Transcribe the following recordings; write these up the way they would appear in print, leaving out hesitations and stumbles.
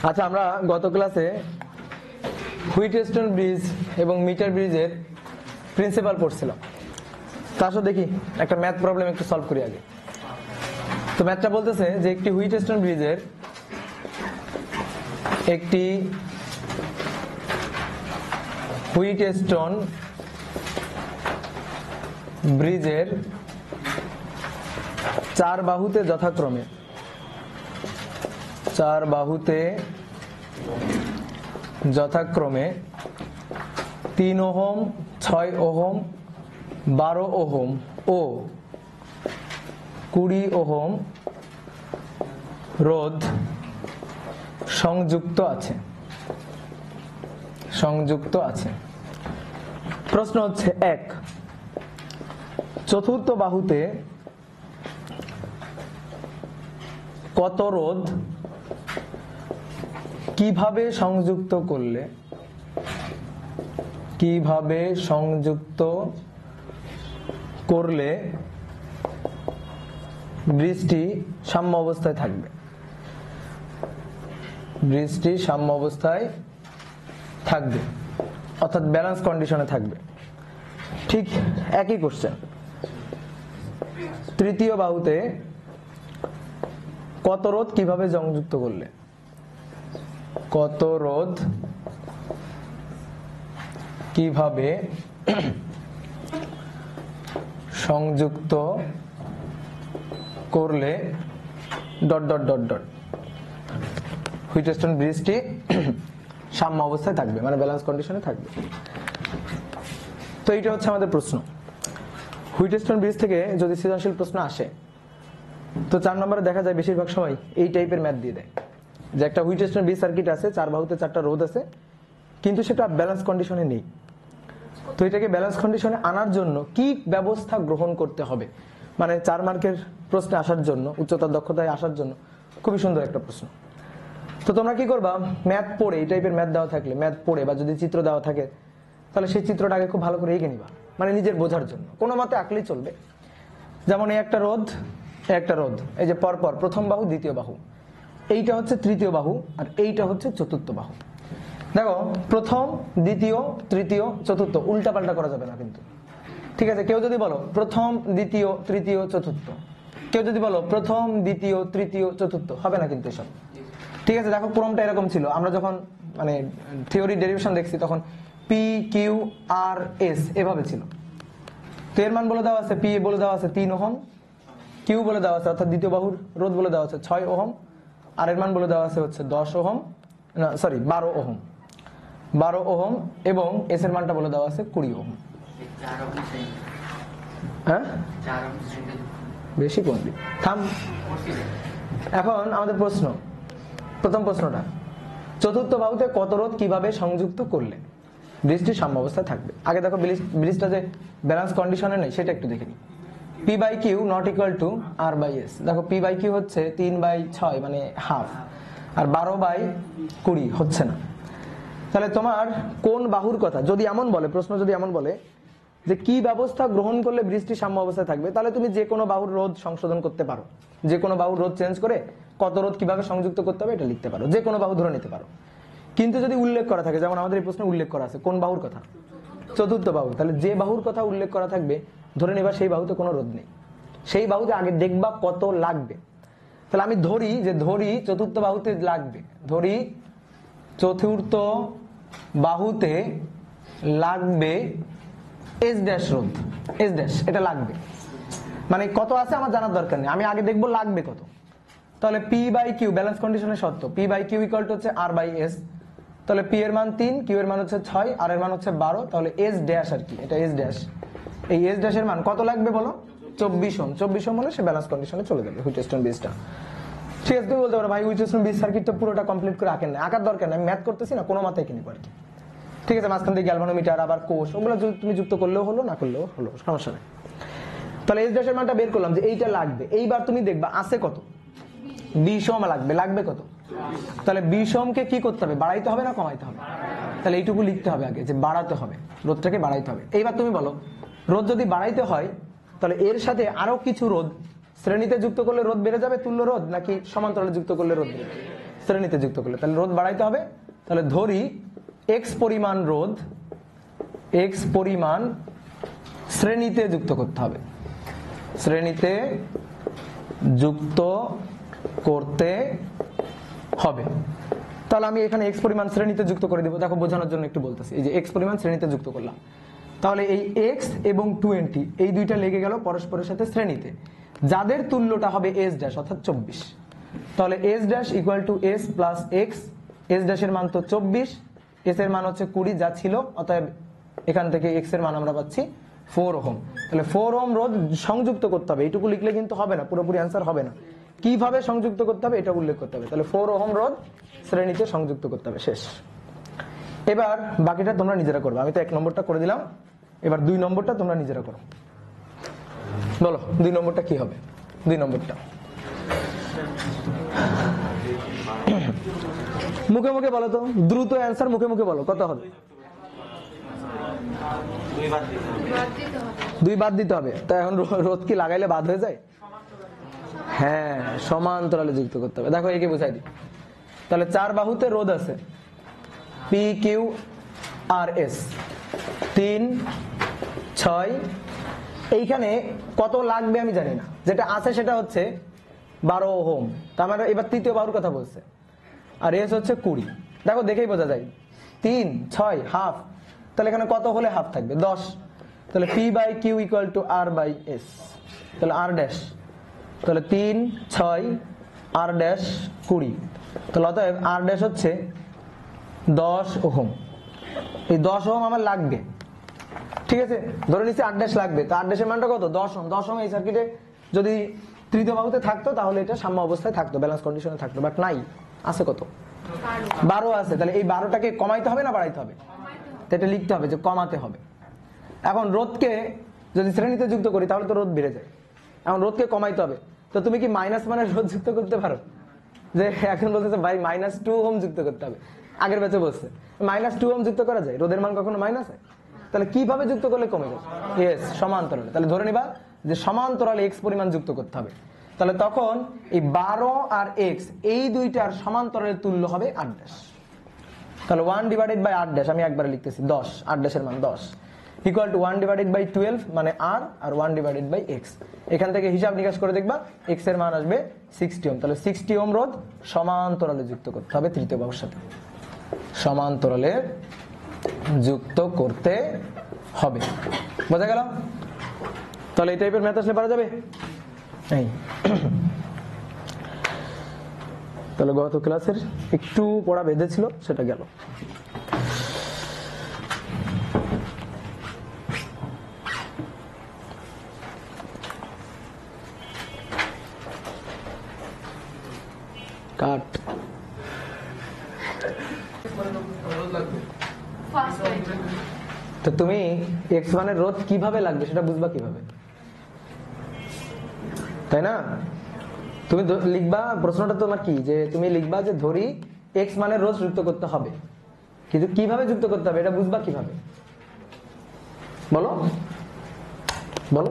আচ্ছা, আমরা গত ক্লাসে হুইটস্টোন ব্রিজ এবং মিটার ব্রিজের প্রিন্সিপাল পড়ছিলাম। তা আসলে দেখি একটা ম্যাথ প্রবলেম একটু সলভ করি আগে। তো ম্যাথটা বলতেছে যে একটি হুইটস্টোন ব্রিজের চার বাহুতে যথাক্রমে 3 ওহম, 6 ওহম, 12 ওহম ও 20 ওহম রোধ সংযুক্ত আছে। প্রশ্ন হচ্ছে 1, চতুর্থ বাহুতে কত রোধ কিভাবে সংযুক্ত করলে ব্রিজটি সাম্য অবস্থায় থাকবে, অর্থাৎ ব্যালেন্স কন্ডিশনে থাকবে। ঠিক একই কোশ্চেন, তৃতীয় বাহুতে কত রোধ কিভাবে সংযুক্ত করলে, সংযুক্ত করলে ... হুইটস্টোন ব্রিজটি সাম্য অবস্থায় থাকবে, মানে ব্যালেন্স কন্ডিশনে থাকবে। তো এইটা হচ্ছে আমাদের প্রশ্ন। হুইটস্টোন ব্রিজ থেকে যদি সৃজনশীল প্রশ্ন আসে, তো 4 নম্বরে দেখা যায় বেশিরভাগ সময় এই টাইপের ম্যাথ দিয়ে দেয় যে একটা হুইটস্টোন ব্রিজ সার্কিট আছে, 4 বাহুতে 4টা রোধ আছে, কিন্তু সেটা ব্যালেন্স কন্ডিশনে নেই। তো এটাকে ব্যালেন্স কন্ডিশনে আনার জন্য কি ব্যবস্থা গ্রহণ করতে হবে, মানে 4 মার্কের প্রশ্নে আসার জন্য, উচ্চতর দক্ষতায় আসার জন্য খুবই সুন্দর একটা প্রশ্ন। তো তোমরা কি করবা, ম্যাথ পড়ে, এই টাইপের ম্যাথ দেওয়া থাকলে ম্যাথ পড়ে বা যদি চিত্র দেওয়া থাকে তাহলে সেই চিত্রটা আগে খুব ভালো করে এঁকে নিবা, মানে নিজের বোঝার জন্য। কোনো মতে আঁকলেই চলবে। যেমন এই একটা রোধ, এই যে পরপর প্রথম বাহু, দ্বিতীয় বাহু, এইটা হচ্ছে তৃতীয় বাহু, আর এইটা হচ্ছে চতুর্থ বাহু। দেখো, প্রথম, দ্বিতীয়, তৃতীয়, চতুর্থ উল্টা পাল্টা করা যাবে না কিন্তু, ঠিক আছে? কেউ যদি বলো প্রথম, দ্বিতীয়, তৃতীয়, চতুর্থ, কেউ যদি বলো প্রথম, দ্বিতীয়, তৃতীয়, চতুর্থ, হবে না কিন্তু এসব, ঠিক আছে? দেখো, ক্রমটা এরকম ছিল। আমরা যখন মানে থিওরি ডেরিভেশন দেখছি তখন পি, কিউ, আর, এস এভাবে ছিল। তো এর মান বলে দেওয়া আছে, পি বলে দেওয়া আছে 3 ওহম, কিউ বলে দেওয়া আছে অর্থাৎ দ্বিতীয় বাহুর রোধ বলে দেওয়া আছে 6 ওহম, আর এর মান বলে দেওয়া আছে হচ্ছে 12 ওহম, এবং এস এর মানটা বলে দেওয়া আছে 20 ওহম। হ্যাঁ, বেশি কোন দিক থাম। এখন আমাদের প্রথম প্রশ্নটা, চতুর্থ বাহুতে কত রোধ কিভাবে সংযুক্ত করলে ব্রিজটি সাম্য অবস্থায় থাকবে। আগে দেখো, ব্রিজটা যে ব্যালেন্স কন্ডিশনে নেই সেটা একটু দেখে নি। P by Q not equal to R by S. দেখো, পি বাই কিউ হচ্ছে 3/6 মানে হাফ, আর 12/20 হচ্ছে না। তাহলে তোমার কোন বাহুর কথা যদি এমন বলে, প্রশ্ন যদি এমন বলে যে কি ব্যবস্থা গ্রহণ করলে ব্রিজটি সাম্য অবস্থায় থাকবে, তাহলে তুমি যে কোনো বাহুর রোধ সংশোধন করতে পারো, যে কোনো বাহুর রোধ চেঞ্জ করে কত রোধ কিভাবে সংযুক্ত করতে হবে এটা লিখতে পারো, যে কোনো বাহু ধরে নিতে পারো। কিন্তু যদি উল্লেখ করা থাকে, যেমন আমাদের এই প্রশ্নে উল্লেখ করা আছে কোন বাহুর কথা, চতুর্থ বাহু, তাহলে যে বাহুর কথা উল্লেখ করা থাকবে ধরে নেবা সেই বাহুতে কোনো রোধ নেই, সেই বাহুতে আগে দেখবা কত লাগবে। তাহলে আমি ধরি চতুর্থ বাহুতে লাগবে, চতুর্থ বাহুতে লাগবে এস ড্যাশ রোধ, এস ড্যাশ এটা লাগবে, মানে কত আছে আমার জানার দরকার নেই, আমি আগে দেখবো লাগবে কত। তাহলে পি বাই কিউ ব্যালেন্স কন্ডিশনের শর্ত, P by Q equal to হচ্ছে আর বাই এস। তাহলে পি এর মান 3, কিউ এর মান হচ্ছে 6, আর এর মান হচ্ছে 12, তাহলে এস ড্যাশ আর কি, এটা এস ড্যাশ। এই এস ড্যাশের মান কত লাগবে বলো, 24 ওহম। 24 ওহম হলে সে ব্যালেন্স কন্ডিশনে চলে যাবে হুইটস্টোন ব্রিজটা। ঠিক আছে, তুমি বলতে পারো ভাই হুইটস্টোন ব্রিজ সার্কিট তো পুরোটা কমপ্লিট করে আঁকেন না, আঁকার দরকার নেই, আমি ম্যাথ করতেছি না, কোনো মাথায় কিনে আর কি। ঠিক আছে, মাঝখান থেকে গ্যালভানোমিটার আবার কোষ ওগুলো তুমি যুক্ত করলেও হলো, না করলেও হলো, সমস্যা নেই। তাহলে এস ড্যাশের মানটা বের করলাম যে এইটা লাগবে। এইবার তুমি দেখবা আছে কত, 20 ওহম লাগবে কত, তাহলে 20 ওহমকে কি করতে হবে, বাড়াইতে হবে না কমাইতে হবে? তাহলে এইটুকু লিখতে হবে আগে যে বাড়াতে হবে, রোধটাকে বাড়াইতে হবে। এইবার তুমি বলো, রোধ যদি বাড়াইতে হয় তাহলে এর সাথে আরো কিছু রোধ শ্রেণীতে যুক্ত করলে রোধ বেড়ে যাবে, তুল্য রোধ, নাকি সমান্তরালে যুক্ত করলে রোধ বেড়ে যাবে? শ্রেণীতে যুক্ত করলে, তাহলে রোধ বাড়াইতে হবে। তাহলে ধরি এক্স পরিমাণ রোধ, এক্স পরিমাণ শ্রেণীতে যুক্ত করতে হবে, শ্রেণীতে যুক্ত করতে হবে। তাহলে আমি এখানে এক্স পরিমাণ শ্রেণীতে যুক্ত করে দেবো। দেখো বোঝানোর জন্য একটু বলতেছি, এই যে এক্স পরিমাণ শ্রেণীতে যুক্ত করলাম, তাহলে এই এক্স এবং 20 এই দুইটা লেগে গেল পরস্পরের সাথে শ্রেণীতে, যাদের তুল্যটা হবে এস ড্যাশ অর্থাৎ 24। তাহলে S dash equal to S plus x, S ড্যাশের মান তো 24, এস এর মান হচ্ছে 20 যা ছিল, অতএব এখান থেকে এক্স এর মান আমরা পাচ্ছি 4 ওহম। তাহলে 4 ওহম রোধ সংযুক্ত করতে হবে, এইটুকু লিখলে কিন্তু হবে না, পুরোপুরি অ্যান্সার হবে না। কিভাবে সংযুক্ত করতে হবে এটা উল্লেখ করতে হবে। তাহলে 4 ওহম রোধ শ্রেণীতে সংযুক্ত করতে হবে, শেষ। এবার বাকিটা তোমরা নিজেরা করবে, আমি তো 1 নম্বরটা করে দিলাম, এবার 2 নম্বরটা তোমরা নিজেরা করো। বলো 2 নম্বরটা কি হবে? 2 নম্বরটা মুখে মুখে বলো তো, দ্রুত অ্যান্সার মুখে মুখে বলো, কত হবে? 2 বাদ দিতে হবে। তা এখন রোধ কি লাগাইলে বাদ হয়ে যায়? হ্যাঁ, সমান্তরালে যুক্ত করতে হবে। দেখো একে বুঝাই দিই। তাহলে 4 বাহুতে রোধ আছে পি কিউ আর এস, 3, 6, এইখানে কত লাগবে আমি জানি না, যেটা আছে সেটা হচ্ছে 12 ওহম। তার মানে এবার তৃতীয় বাহুর কথা বলছে, আর এস হচ্ছে 20। দেখো দেখেই বোঝা যায়, 3, 6 হাফ, তাহলে এখানে কত হলে হাফ থাকবে? 10। তাহলে P by Q equal to R by S, তাহলে আর ড্যাশ, তাহলে 3, 6 আর ড্যাশ 20, তাহলে অতএব আর ড্যাশ হচ্ছে 10 ওহম। এই 10 ওহম আমার লাগবে, ঠিক আছে, ধরে নিচ্ছি 8 ড্যাশ লাগবে। তো 8 ড্যাশের মানটা কত? 10 ওহম। 10 ওহম এই সার্কিটে যদি তৃতীয় বাহুতে থাকতো তাহলে এটা সাম্য অবস্থায় থাকতো, ব্যালেন্স কন্ডিশনে থাকতো, বাট নাই, আছে কত? 12 আছে। তাহলে এই 12টাকে কমাইতে হবে না বাড়াইতে হবে? তো এটা লিখতে হবে যে কমাতে হবে। এখন রোধকে যদি শ্রেণীতে যুক্ত করি তাহলে তো রোধ বেড়ে যায়, এখন রোধকে কমাইতে হবে। তো তুমি কি মাইনাস মানের রোধ যুক্ত করতে পারো? যে এখন বলতেছে ভাই -2 ওহম যুক্ত করতে হবে, আগের ব্যাচে বলছে -2 ওহম যুক্ত করা যায়? রোধের মান কখনো মাইনাস হয়? তাহলে কিভাবে যুক্ত করলে কমে যাবে? ইয়েস, সমান্তরালে। তাহলে ধরে নিবা যে সমান্তরালে এক্স পরিমাণ যুক্ত করতে হবে। তাহলে তখন এই 12 আর এক্স এই দুইটার সমান্তরালের তুল্য হবে 8 ড্যাশ। তাহলে 1 ডিভাইডেড বাই 8 ড্যাশ, আমি একবারে লিখতেছি 10, 8 ড্যাশের মান 10 ইকুয়াল টু 1 ডিভাইডেড বাই 12 মানে আর, আর 1 ডিভাইডেড বাই এক্স। এখান থেকে হিসাব নিকাশ করে দেখবা এক্স এর মান আসবে 60 ওহম। তাহলে 60 ওহম রোধ সমান্তরালে যুক্ত করতে হবে তৃতীয় বাহুর সাথে, সমান্তরালে যুক্ত করতে হবে। বোঝা গেল? তাহলে এই টাইপের ম্যাথ আসলে পারা যাবে। এই তাহলে গত ক্লাসের একটু পড়া বেঁধেছিল, সেটা গেল। কাট। তো তুমি x1 এর রোধ কিভাবে লাগবে সেটা বুঝবা কিভাবে, তাই না? তুমি লিখবা, প্রশ্নটা তোমার কি, যে তুমি লিখবা যে ধরি x মানের রোধ যুক্ত করতে হবে, কিন্তু কিভাবে যুক্ত করতে হবে এটা বুঝবা কিভাবে? বলো বলো,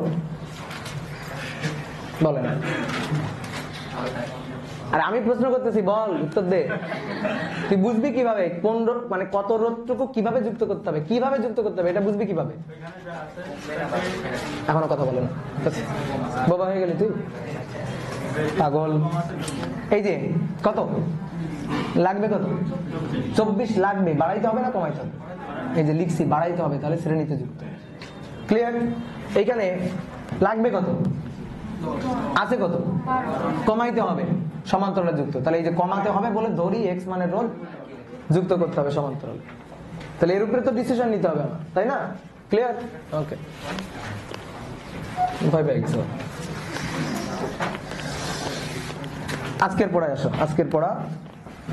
বলে না। আর আমি প্রশ্ন করতেছি, বল, উত্তর দে। তুই বুঝবি কিভাবে কোন রোধ মানে কত রোধটুকু কিভাবে যুক্ত করতে হবে, কিভাবে যুক্ত করতে হবে এটা বুঝবি কিভাবে? এখনো কথা বলে না, বাবা হয়ে গেলি তুই পাগল। এই যে কত লাগবে, কত? 24 লাগবে। বাড়াইতে হবে না কমাইতে হবে? এই যে লিখছি বাড়াইতে হবে, তাহলে শ্রেণীতে যুক্ত। ক্লিয়ার? এইখানে লাগবে কত? আছে কত? কমাইতে হবে, সমান্তরালে যুক্ত। তাহলে এই যে কমাতে হবে বলে ধরি এক্স মানের রোধ যুক্ত করতে হবে সমান্তরালে। তাহলে এর উপরে তো ডিসিশন নিতে হবে আমার, তাই না? ক্লিয়ার? ওকে, ভয় পেয়ে গেছো। আজকের পড়ায় আসো। আজকের পড়া,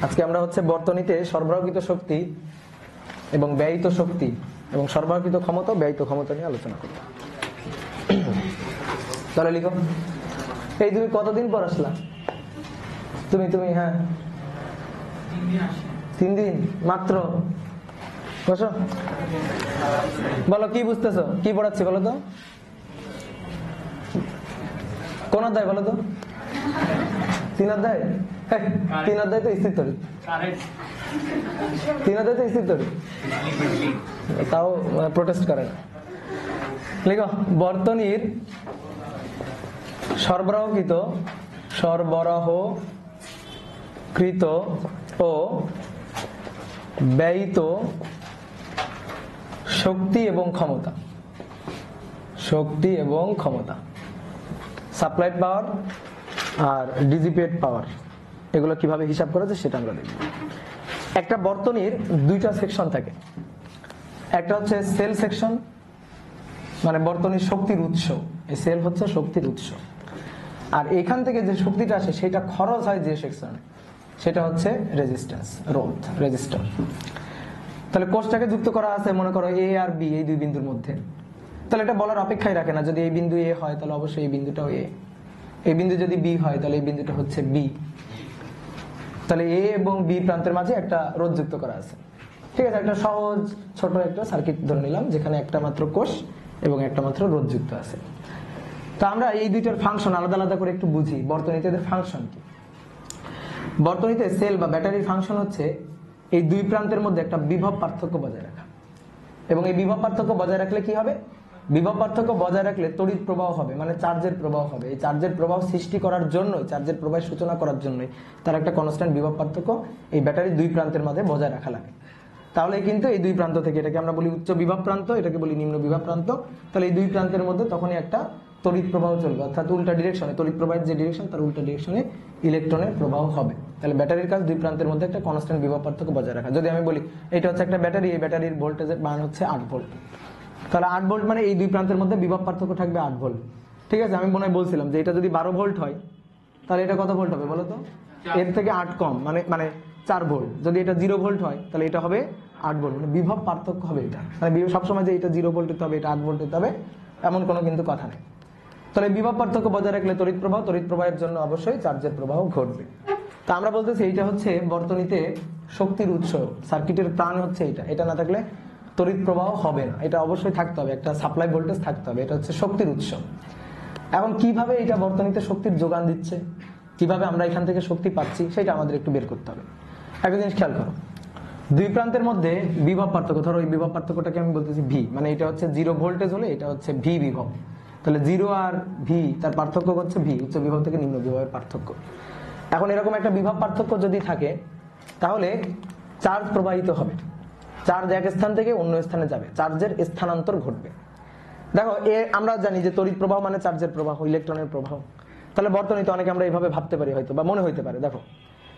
আজকে আমরা হচ্ছে বর্তনীতে সরবরাহকৃত শক্তি এবং ব্যয়িত শক্তি এবং সরবরাহকৃত ক্ষমতা, ব্যয়িত ক্ষমতা নিয়ে আলোচনা করব। তাহলে লিখো। এই তুমি কতদিন পর আসলা? তুমি হ্যাঁ 3 দিন মাত্র। বসো, বলো কি বুঝতেছো, কি পড়াচ্ছি বলো তো? কোন অধ্যায় বলো তো? 3 অধ্যায়। 3 অধ্যায় তো স্থির তড়িৎ, 3 অধ্যায় তো স্থির তড়িৎ, তাও প্রোটেস্ট করে না। লিখো, বর্তনীর সরবরাহকৃত ও ব্যয়িত শক্তি এবং ক্ষমতা, শক্তি এবং ক্ষমতা, সাপ্লাইড পাওয়ার আর ডিসিপেট পাওয়ার, এগুলো কিভাবে হিসাব করা যায় সেটা আমরা দেখব। একটা বর্তনীর দুইটা সেকশন থাকে, একটা হচ্ছে সেল সেকশন, মানে বর্তনীর শক্তির উৎস, এই সেল হচ্ছে শক্তির উৎস, আর এখান থেকে যে শক্তিটা আসে সেটা খরচ হয় যে সেকশনে, সেটা হচ্ছে রেজিস্ট্যান্স, রোধ, রেজিস্টার। তাহলে কোষটাকে যুক্ত করা আছে মনে করো এ আর বি, এই দুই বিন্দুর মধ্যে, তাহলে এটা বলার অপেক্ষাই রাখে না, যদি এই বিন্দু এ হয় তাহলে অবশ্যই এই বিন্দুটাও এ, এই বিন্দু যদি বি হয় তাহলে এই বিন্দুটা হচ্ছে বি। তাহলে এ এবং বি প্রান্তের মাঝে একটা রোধ যুক্ত করা আছে, ঠিক আছে। একটা সহজ ছোট একটা সার্কিট ধরে নিলাম যেখানে একটা মাত্র কোষ এবং একটা মাত্র রোধ যুক্ত আছে। তো আমরা এই দুইটার ফাংশন আলাদা আলাদা করে একটু বুঝি। বর্তনীতে এদের ফাংশন কি? বর্তনীতে সেল বা ব্যাটারির ফাংশন হচ্ছে এই দুই প্রান্তের মধ্যে একটা বিভব পার্থক্য বজায় রাখা, এবং এই বিভব পার্থক্য বজায় রাখলে কি হবে? বিভব পার্থক্য বজায় রাখলে তড়িৎ প্রবাহ হবে, মানে চার্জের প্রবাহ হবে। এই চার্জের প্রবাহ সৃষ্টি করার জন্যই, চার্জের প্রবাহের সূচনা করার জন্যই তার একটা কনস্ট্যান্ট বিভব পার্থক্য এই ব্যাটারির দুই প্রান্তের মধ্যে বজায় রাখা লাগে। তাহলে কিন্তু এই দুই প্রান্ত থেকে, এটাকে আমরা বলি উচ্চ বিভব প্রান্ত, এটাকে বলি নিম্ন বিভব প্রান্ত, তাহলে এই দুই প্রান্তের মধ্যে তখনই একটা তড়িৎ প্রবাহ চলবে, অর্থাৎ উল্টা ডিরেকশনে, তড়িৎ প্রবাহের যে ডিরেকশন তার উল্টা ডিরেকশনে ইলেকট্রনের প্রবাহ হবে। তাহলে ব্যাটারির কাজ দুই প্রান্তের মধ্যে একটা কনস্ট্যান্ট বিভব পার্থক্য বজায় রাখা। যদি আমি বলি এটা হচ্ছে একটা ব্যাটারি, এই ব্যাটারির ভোল্টেজের মান হচ্ছে 8 ভোল্ট, তাহলে 8 ভোল্ট মানে এই দুই প্রান্তের মধ্যে বিভব পার্থক্য থাকবে 8 ভোল্ট, ঠিক আছে। আমি মনে হয় বলছিলাম যে এটা যদি 12 ভোল্ট হয় তাহলে এটা কত ভোল্ট হবে বলো তো? এর থেকে 8 কম, মানে 4 ভোল্ট। যদি এটা 0 ভোল্ট হয় তাহলে এটা হবে 8 ভোল্ট, মানে বিভব পার্থক্য হবে এটা। মানে সবসময় যে এটা 0 ভোল্ট হতে হবে, এটা 8 ভোল্ট হতে হবে, এমন কোনো কিন্তু কথা নেই। তাহলে বিভব পার্থক্য বজায় রাখলে তড়িৎ প্রবাহ, তড়িৎ প্রবাহের জন্য অবশ্যই চার্জের প্রবাহ ঘটবে। তা আমরা বলতেছি এইটা হচ্ছে বর্তনীতে শক্তির উৎস, সার্কিটের প্রাণ হচ্ছে এটা। এটা না থাকলে তড়িৎ প্রবাহ হবে না, এটা অবশ্যই থাকতে হবে, একটা সাপ্লাই ভোল্টেজ থাকতে হবে, এটা হচ্ছে শক্তির উৎস। এখন কিভাবে এটা বর্তনীতে শক্তির যোগান দিচ্ছে, কিভাবে আমরা এখান থেকে শক্তি পাচ্ছি, সেটা আমাদের একটু বের করতে হবে। একটা জিনিস খেয়াল করো, দুই প্রান্তের মধ্যে বিভব পার্থক্য, ধরো এই বিভব পার্থক্যটাকে আমি বলতেছি ভি, মানে এটা হচ্ছে 0 ভোল্টেজ হলে এটা হচ্ছে ভি বিভব, তাহলে 0 আর ভি তার পার্থক্য হচ্ছে ভি, উচ্চ বিভব থেকে নিম্ন বিভবের পার্থক্য। এখন এরকম একটা বিভব পার্থক্য যদি থাকে তাহলে চার্জ প্রবাহিত হবে, চার্জ এক স্থান থেকে অন্য স্থানে যাবে, চার্জের স্থানান্তর ঘটবে। দেখো আমরা জানি যে তড়িৎ প্রবাহ মানে চার্জের প্রবাহ, ইলেকট্রনের প্রবাহ। তাহলে বর্তনীতে অনেকে আমরা এইভাবে ভাবতে পারি হয়তো, বা মনে হইতে পারে, দেখো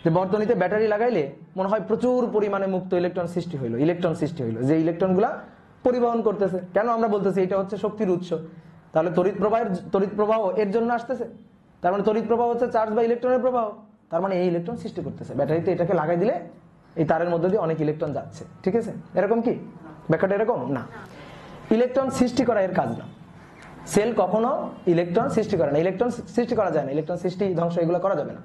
যে বর্তনীতে ব্যাটারি লাগাইলে মনে হয় প্রচুর পরিমাণে মুক্ত ইলেকট্রন সৃষ্টি হইলো, ইলেকট্রন সৃষ্টি হইলো, যে ইলেকট্রনগুলা পরিবহন করতেছে। কেন আমরা বলতেছি এটা হচ্ছে শক্তির উৎস, তাহলে তড়িৎ প্রবাহ এর জন্য আসতেছে, তার মানে তড়িৎ প্রবাহ হচ্ছে চার্জ বা ইলেকট্রনের প্রবাহ, তার মানে এই ইলেকট্রন সৃষ্টি করতেছে। ব্যাটারিতে এটাকে লাগাই দিলে এই তারের মধ্যে দিয়ে অনেক ইলেকট্রন যাচ্ছে, ঠিক আছে। এরকম কি ব্যাখ্যাটা? এরকম না, ইলেকট্রন সৃষ্টি করা এর কাজ না। সেল কখনো ইলেকট্রন সৃষ্টি করে না, ইলেকট্রন সৃষ্টি করা যায় না, ইলেকট্রন সৃষ্টি ধ্বংস এগুলো করা যাবে না।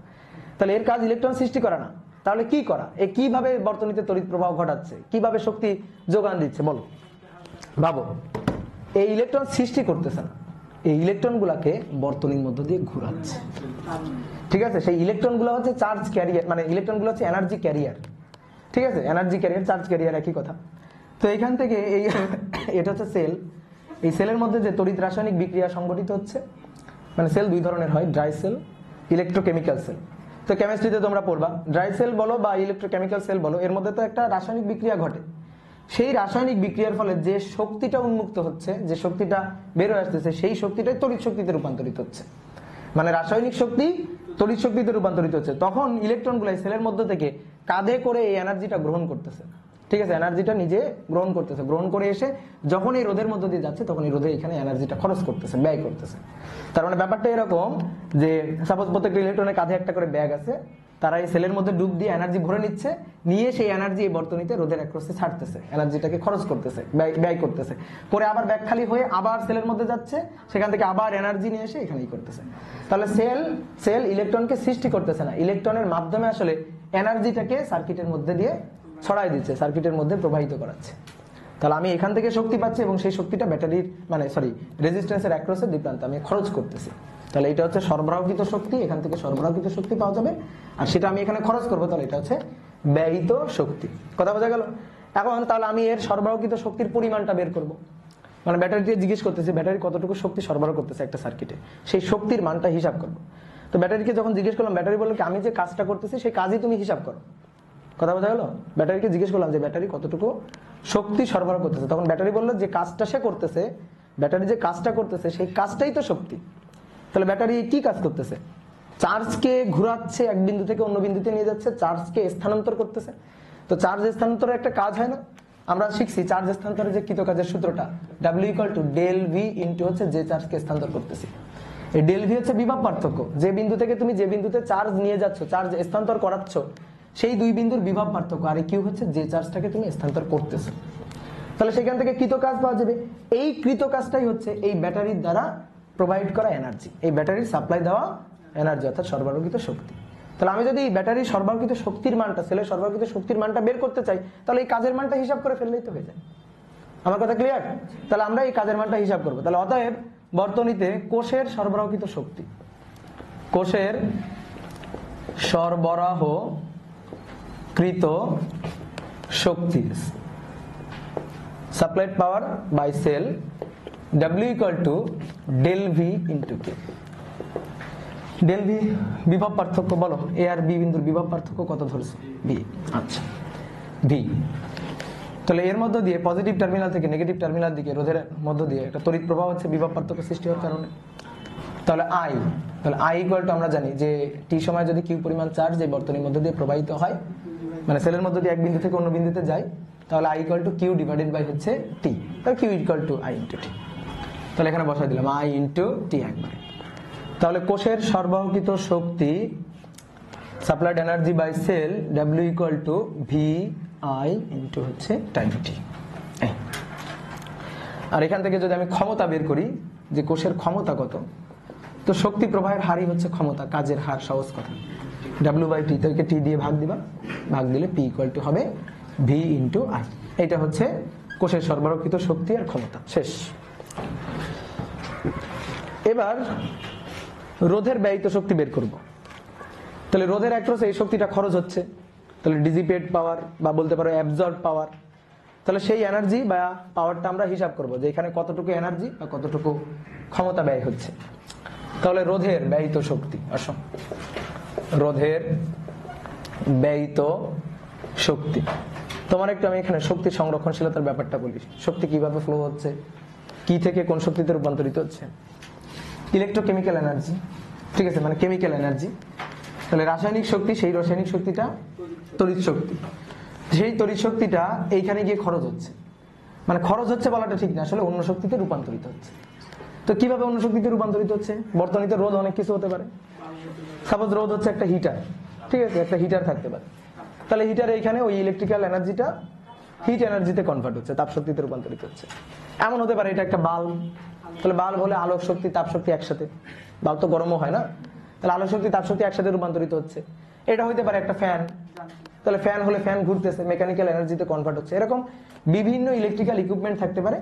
তাহলে এর কাজ ইলেকট্রন সৃষ্টি করা না, তাহলে কি করা? এ কিভাবে বর্তনীতে তড়িৎ প্রবাহ ঘটাচ্ছে, কিভাবে শক্তি যোগান দিচ্ছে বলো? ভাবো, এই ইলেকট্রন সৃষ্টি করতেছে না, এই ইলেকট্রন গুলাকে বর্তনীর মধ্য দিয়ে ঘুরাচ্ছে, ঠিক আছে। সেই ইলেকট্রন গুলো হচ্ছে চার্জ ক্যারিয়ার, মানে ইলেকট্রন গুলো হচ্ছে এনার্জি ক্যারিয়ার, ঠিক আছে। এনার্জি ক্যারিয়ার, চার্জ ক্যারিয়ার একই কথা। তো এইখান থেকে এই এটা হচ্ছে সেল, এই সেলের মধ্যে যে তড়িৎ রাসায়নিক বিক্রিয়া সংঘটিত হচ্ছে, মানে সেল দুই ধরনের হয়, ড্রাই সেল, ইলেকট্রোকেমিক্যাল সেল। তো কেমিস্ট্রিতে তোমরা পড়বা, ড্রাই সেল বলো বা ইলেকট্রোকেমিক্যাল সেল বলো, এর মধ্যে তো একটা রাসায়নিক বিক্রিয়া ঘটে। সেই রাসায়নিক বিক্রিয়ার ফলে যে শক্তিটা উন্মুক্ত হচ্ছে, যে শক্তিটা বের হয়ে আসতেছে, সেই শক্তিটাই তড়িৎ শক্তিতে রূপান্তরিত হচ্ছে, মানে রাসায়নিক শক্তি তড়িৎ শক্তিতে রূপান্তরিত হচ্ছে। তখন ইলেকট্রনগুলো সেলের মধ্যে থেকে কাঁধে করে এই এনার্জিটা গ্রহণ করতেছে, ঠিক আছে। এনার্জিটা নিজে গ্রহণ করতেছে, গ্রহণ করে এসে যখন এই রোধের মধ্যে দিয়ে যাচ্ছে তখন এই রোধে এখানে এনার্জিটা খরচ করতেছে, ব্যয় করতেছে। তার মানে ব্যাপারটা এরকম যে সাপোজ প্রত্যেকটা ইলেকট্রনের কাঁধে একটা করে ব্যাগ আছে, তারা এই সেলের মধ্যে ডুব দিয়ে এনার্জি ভরে নিচ্ছে, নিয়ে সেই এনার্জি এই বর্তনীতে রোধের অ্যাক্রসে ছাড়তেছে, এনার্জিটাকে খরচ করতেছে, ব্যয় করতেছে, পরে আবার ব্যাগ খালি হয়ে আবার সেলের মধ্যে যাচ্ছে, সেখান থেকে আবার এনার্জি নিয়ে এসে এখানেই করতেছে। তাহলে সেল ইলেকট্রনকে সৃষ্টি করতেছে না, ইলেকট্রনের মাধ্যমে আসলে এনার্জিটাকে সার্কিটের মধ্যে দিয়ে ছড়াই দিচ্ছে, সার্কিটের মধ্যে প্রবাহিত করাচ্ছে। তাহলে আমি এখান থেকে শক্তি পাচ্ছি এবং সেই শক্তিটা ব্যাটারির রেজিস্ট্যান্সের অ্যাক্রসে দুই প্রান্তে আমি খরচ করতেছি। তাহলে এটা হচ্ছে সরবরাহকৃত শক্তি, এখান থেকে সরবরাহকৃত শক্তি পাওয়া যাবে, আর সেটা আমি এখানে খরচ করবো, তাহলে এটা হচ্ছে ব্যয়িত শক্তি। কথা বোঝা গেল? এখন তাহলে আমি এর সরবরাহকৃত শক্তির পরিমাণটা বের করব, মানে ব্যাটারি দিয়ে জিজ্ঞেস করতেছে ব্যাটারি কতটুকু শক্তি সরবরাহ করতেছে একটা সার্কিটে, সেই শক্তির মানটা হিসাব করবো। তো ব্যাটারিকে যখন জিজ্ঞেস করলাম, ব্যাটারি বললো কি আমি যে কাজটা করতেছি সেই কাজই তুমি হিসাব করো। কথা বোঝা গেল? ব্যাটারিকে জিজ্ঞেস করলাম যে ব্যাটারি কতটুকু শক্তি সরবরাহ করতেছে, তখন ব্যাটারি বললো যে কাজটা সে করতেছে, ব্যাটারি যে কাজটা করতেছে সেই কাজটাই তো শক্তি। তাহলে ব্যাটারি কি কাজ করতেছে? চার্জকে ঘোরাচ্ছে, এক বিন্দু থেকে অন্য বিন্দুতে নিয়ে যাচ্ছে, চার্জকে স্থানান্তর করতেছে। তো চার্জ স্থানান্তরের একটা কাজ হয় না? আমরা শিখছি চার্জ স্থানান্তরের যে কৃতকাজের সূত্রটা, W = del V * হচ্ছে যে চার্জকে স্থানান্তর করতেছি। এই del V হচ্ছে বিভব পার্থক্য, যে বিন্দু থেকে তুমি যে বিন্দুতে চার্জ নিয়ে যাচ্ছ, চার্জ স্থানান্তর করাচ্ছ, সেই দুই বিন্দুর বিভব পার্থক্য, আর কিউ হচ্ছে যে চার্জটাকে তুমি স্থানান্তর করতেছো। তাহলে সেখান থেকে কৃত কাজ পাওয়া যাবে। এই কৃত কাজটাই হচ্ছে এই ব্যাটারির দ্বারা প্রোভাইড করা এনার্জি, এই ব্যাটারির সাপ্লাই দেওয়া এনার্জি, অর্থাৎ সরবরাহকৃত শক্তি। তাহলে আমি যদি ব্যাটারির সরবরাহকৃত শক্তির মানটা, সেলের সরবরাহকৃত শক্তির মানটা বের করতে চাই, তাহলে এই কাজের মানটা হিসাব করে ফেললেই তো হয়ে যায়। আমার কথা ক্লিয়ার? তাহলে আমরা এই কাজের মানটা হিসাব করবো। তাহলে অতএব বর্তনীতে কোষের সরবরাহকৃত শক্তি, কোষের সরবরাহকৃত শক্তি, supplied power by cell, W = del V * K। del V বিভব পার্থক্য বলো, এ আর বি বিন্দুর বিভব পার্থক্য কত ধরেছে? V। আচ্ছা, V। তাহলে এর মধ্য দিয়ে পজিটিভ টার্মিনাল থেকে নেগেটিভ টার্মিনাল দিকে রোধের মধ্য দিয়ে একটা তড়িৎ প্রবাহ হচ্ছে বিভব পার্থক্য সৃষ্টি হওয়ার কারণে। তাহলে I, তাহলে I = আমরা জানি যে t সময় যদি কিউ পরিমাণ চার্জ এই বর্তনীর মধ্য দিয়ে প্রবাহিত হয়, মানে সেলের মধ্য দিয়ে এক বিন্দু থেকে অন্য বিন্দুতে যায়, তাহলে I = Q / হচ্ছে T, তাহলে Q = I * T। তাহলে এখানে বসাই দিলাম I * T একবারে। তাহলে কোষের সরবরাহকৃত শক্তি, supplied energy by cell, W = VI * হচ্ছে টাইম T। আর এখান থেকে যদি আমি ক্ষমতা বের করি যে কোষের ক্ষমতা কত, তো শক্তি প্রবাহের হারই হচ্ছে ক্ষমতা, কাজের হার, সহজ কথা। W/T থেকে T দিয়ে ভাগ দিবা, ভাগ দিলে P = হবে V * I। এটা হচ্ছে কোষের সরবরাহকৃত শক্তি আর ক্ষমতা, শেষ। এবার রোধের ব্যয়িত শক্তি বের করব। তাহলে রোধের অ্যাক্রসে এই শক্তিটা খরচ হচ্ছে, তাহলে ডিসিপেট পাওয়ার বা বলতে পারো অ্যাবজর্ব পাওয়ার। তাহলে সেই এনার্জি বা পাওয়ারটা আমরা হিসাব করব যে এখানে কতটুকু এনার্জি বা কতটুকু ক্ষমতা ব্যয় হচ্ছে। তাহলে রোধের ব্যয়িত শক্তি, আসো রোধের ব্যয়িত শক্তি। তোমার একটু আমি এখানে শক্তি সংরক্ষণশীলতার ব্যাপারটা বলি, শক্তি কিভাবে ফ্লো হচ্ছে, কি থেকে কোন শক্তিতে রূপান্তরিত হচ্ছে। ইলেকট্রোকেমিক্যাল এনার্জি, ঠিক আছে, মানে কেমিক্যাল এনার্জি। তাহলে রাসায়নিক শক্তি, সেই রাসায়নিক শক্তিটা তড়িৎ শক্তি, সেই তড়িৎ শক্তিটা এইখানে গিয়ে খরচ হচ্ছে, মানে খরচ হচ্ছে বলাটা ঠিক না, আসলে অন্য শক্তিতে রূপান্তরিত হচ্ছে। তো কিভাবে অন্য শক্তিতে রূপান্তরিত হচ্ছে? বর্তনীতে রোধ অনেক কিছু হতে পারে। সাপোজ রোধ হচ্ছে একটা হিটার, ঠিক আছে, একটা হিটার থাকতে পারে। তাহলে হিটার এইখানে ওই ইলেকট্রিক্যাল এনার্জিটা হিট এনার্জিতে কনভার্ট হচ্ছে, তাপ শক্তিতে রূপান্তরিত হচ্ছে। এমন হতে পারে এটা একটা বাল্ব, তাহলে বাল্ব হলে আলোক শক্তি তাপ শক্তি একসাথে, বাল্ব তো গরমও হয় না, তাহলে আলোক শক্তি তাপ শক্তি একসাথে রূপান্তরিত হচ্ছে। এটা হইতে পারে একটা ফ্যান, তাহলে ফ্যান হলে ফ্যান ঘুরতেছে, মেকানিক্যাল এনার্জিতে কনভার্ট হচ্ছে। এরকম বিভিন্ন ইলেকট্রিক্যাল ইকুইপমেন্ট থাকতে পারে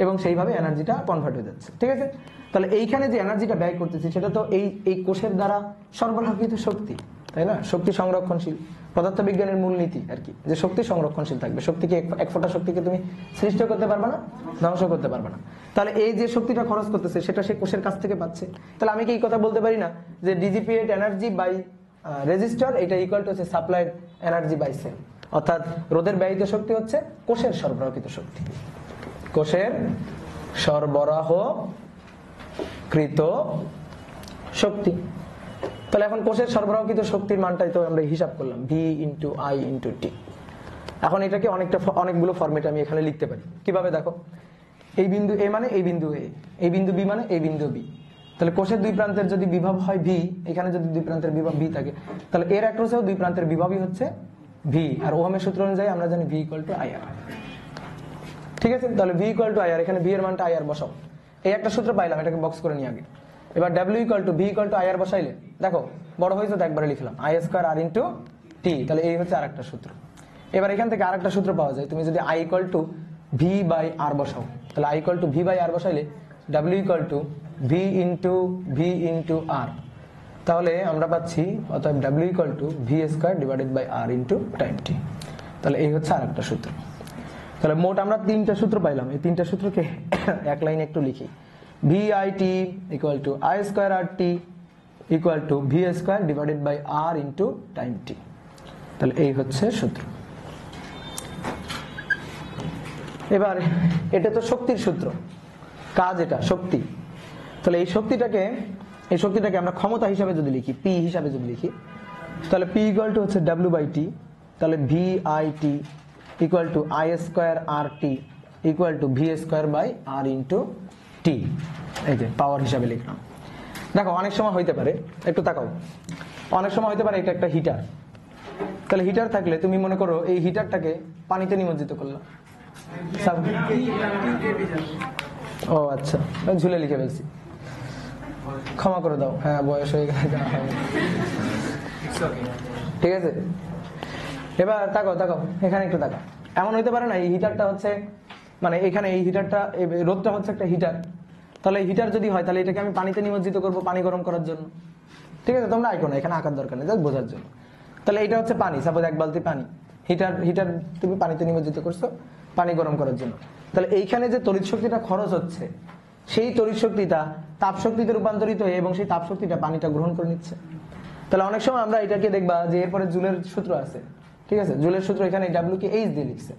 এবং সেইভাবে এনার্জিটা কনভার্ট হয়ে যাচ্ছে, ঠিক আছে। তাহলে এইখানে যে এনার্জিটা ব্যয় করতেছি সেটা তো এই কোষের দ্বারা সরবরাহকৃত শক্তি, তাই না? শক্তি সংরক্ষণশীল, পদার্থবিজ্ঞানের মূলনীতি আর কি, যে শক্তি সংরক্ষণশীল থাকবে। শক্তিকে এক ফোঁটা শক্তিকে তুমি সৃষ্টি করতে পারবে না, ধ্বংস করতে পারবে না। তাহলে এই যে শক্তিটা খরচ করতেছে সেটা সে কোষের কাছ থেকে পাচ্ছে। তাহলে আমি কি এই কথা বলতে পারি না যে ডিজিপিয়েট এনার্জি বাই রেজিস্টার এটা ইকুয়াল টু হচ্ছে সাপ্লাইড এনার্জি বাই সেল, অর্থাৎ রোধের ব্যয়িত শক্তি হচ্ছে কোষের সরবরাহকৃত শক্তি, কোষের সরবরাহকৃত শক্তি। তাহলে এখন কোষের সরবরাহকৃত শক্তির মানটাই তো আমরা হিসাব করলাম, V * I * T। এখন এটাকে অনেকগুলো ফরম্যাটে আমি এখানে লিখতে পারি। কিভাবে দেখো, এই বিন্দু A মানে এই বিন্দু A, এই বিন্দু B মানে এই বিন্দু B। তাহলে কোষের দুই প্রান্তের যদি বিভব হয় V, এখানে যদি দুই প্রান্তের বিভব V থাকে, তাহলে এর অ্যাক্রসেও দুই প্রান্তের বিভবই হচ্ছে V, আর ওহমের সূত্র অনুযায়ী আমরা জানি V = IR, ঠিক আছে। তাহলে V = IR, এখানে V এর মানটা IR বসাও। এই একটা সূত্র পাইলাম, এটাকে বক্স করে নিয়ে আগে। এবার W = V = IR বসাইলে দেখো বড় হয়েছে তো একবারে লিখলাম I² R * T, তাহলে এই হচ্ছে আরেকটা সূত্র। এবার এখান থেকে আরেকটা সূত্র পাওয়া যায়, তুমি যদি I = V/R বসাও, তাহলে I = V/R বসাইলে W = ইন্টু আর, তাহলে আমরা পাচ্ছি অতএব W equal to V square divided by R into time T. তাহলে এই হচ্ছে আর একটা সূত্র। তাহলে মোট আমরা তিনটা সূত্র পাইলাম, এই তিনটা সূত্রকে এক লাইনে একটু লিখি। V I T equal to I square R T equal to V square divided by R into time T. তাহলে এই হচ্ছে সূত্র। এবার এটা তো শক্তির সূত্র, কাজ এটা শক্তি। তাহলে এই শক্তিটাকে আমরা ক্ষমতা হিসাবে যদি লিখি, পি হিসাবে যদি লিখি, তাহলে পি ইকুয়াল টু হচ্ছে ডাব্লিউ বাই টি। তাহলে V I T equal to I square R T equal to V square by R into T. এই যে পাওয়ার হিসাবে লিখলাম। দেখো অনেক সময় হইতে পারে, একটু তাকাও, অনেক সময় হইতে পারে এটা একটা হিটার। তাহলে হিটার থাকলে তুমি মনে করো এই হিটারটাকে পানিতে নিমজ্জিত করলাম। ও আচ্ছা, ঝুলে লিখে ফেলছি, ক্ষমা করে দাও। হ্যাঁ, বয়স হয়ে গেছে, ঠিক আছে। এবার তাকাও এখানে একটু তাকাও। এমন হইতে পারে না এই হিটারটা হচ্ছে, মানে এখানে এই হিটারটা, রোদটা হচ্ছে একটা হিটার। তাহলে হিটার যদি হয় তাহলে এটাকে আমি পানিতে নিমজ্জিত করবো পানি গরম করার জন্য, ঠিক আছে। তোমরা আইকো না, এখানে আঁকার দরকার নেই, জাস্ট বোঝার জন্য। তাহলে এটা হচ্ছে পানি, সাপোজ এক বালতি পানি, হিটার তুমি পানিতে নিমজ্জিত করছো পানি গরম করার জন্য। তাহলে এইখানে যে তড়িৎ শক্তিটা খরচ হচ্ছে, সেই তড়িৎ শক্তিটা তাপ শক্তিতে রূপান্তরিত হয়ে এবং সেই তাপ শক্তিটা পানিটা গ্রহণ করে নিচ্ছে। তাহলে অনেক সময় আমরা এটাকে দেখবা যে এরপরে জুলের সূত্র আছে, ঠিক আছে। জুলের সূত্র এখানে ডাব্লিউ কে এইচ দিয়ে লিখছে।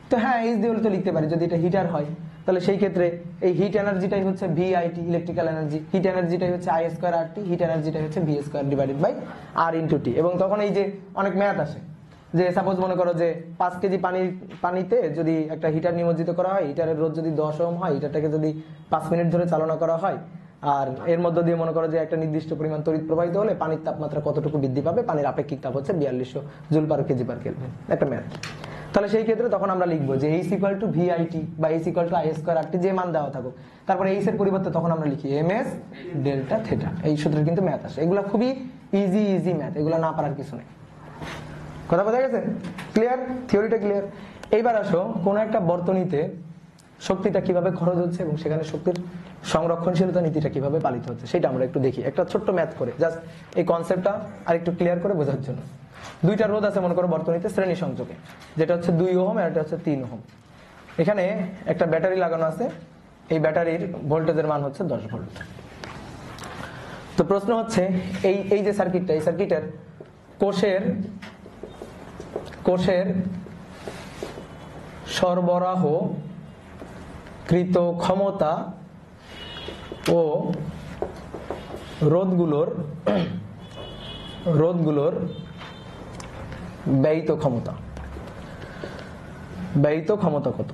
তো হ্যাঁ, এইচ দিয়ে তো লিখতে পারি যদি এটা হিটার হয়। তাহলে সেই ক্ষেত্রে এই হিট এনার্জিটাই হচ্ছে ভিআইটি, ইলেকট্রিক্যাল এনার্জি। হিট এনার্জিটাই হচ্ছে I square R T, heat এনার্জিটাই হচ্ছে V square divided by R into T. এবং তখন এই যে অনেক ম্যাথ আসে যে সাপোজ মনে করো যে 5 কেজি পানিতে যদি একটা হিটার নিমজ্জিত করা হয়, হিটারের রোধ যদি 10 ওহম হয়, হিটারটাকে যদি 5 মিনিট ধরে চালনা করা হয়, আর এর মধ্য দিয়ে মনে করো যে একটা নির্দিষ্ট পরিমাণ তড়িৎ প্রবাহিত হলে পানির তাপমাত্রা কতটুকু বৃদ্ধি পাবে, পানির আপেক্ষিক তাপ হচ্ছে 4200 joule per kg per kelvin, একটা ম্যাথ। তাহলে সেই ক্ষেত্রে তখন আমরা লিখবো যে এইচ ইকুয়াল টু ভিআইটি বা H equal to I square R T, যে মান দেওয়া থাকুক, তারপরে এইচ এর পরিবর্তে তখন আমরা লিখি এম এস ডেল্টা থেটা। এই সূত্রে কিন্তু ম্যাথ আসে, এগুলো খুবই ইজি ম্যাথ, এগুলো না পারার কিছু নেই। কথা বোঝা গেছে? ক্লিয়ার? থিওরিটা ক্লিয়ার? এইবার আসো কোন একটা বর্তনীতে শক্তিটা কিভাবে খরচ হচ্ছে এবং সেখানে শক্তির সংরক্ষণশীলতা নীতিটা কিভাবে পালিত হচ্ছে সেটা আমরা একটু দেখি, একটা ছোট্ট ম্যাথ করে, জাস্ট এই কনসেপ্টটা আর একটু ক্লিয়ার করে বোঝার জন্য। দুইটা রোধ আছে মনে করো বর্তনীতে শ্রেণী সংযোগে, যেটা হচ্ছে 2 ওহম আর এটা হচ্ছে 3 ওহম। এখানে একটা ব্যাটারি লাগানো আছে, এই ব্যাটারির ভোল্টেজের মান হচ্ছে 10 ভোল্ট। তো প্রশ্ন হচ্ছে এই যে সার্কিটটা, এই সার্কিটের কোষের সরবরাহ কৃত ক্ষমতা ও রোধগুলোর ব্যয়িত ক্ষমতা কত।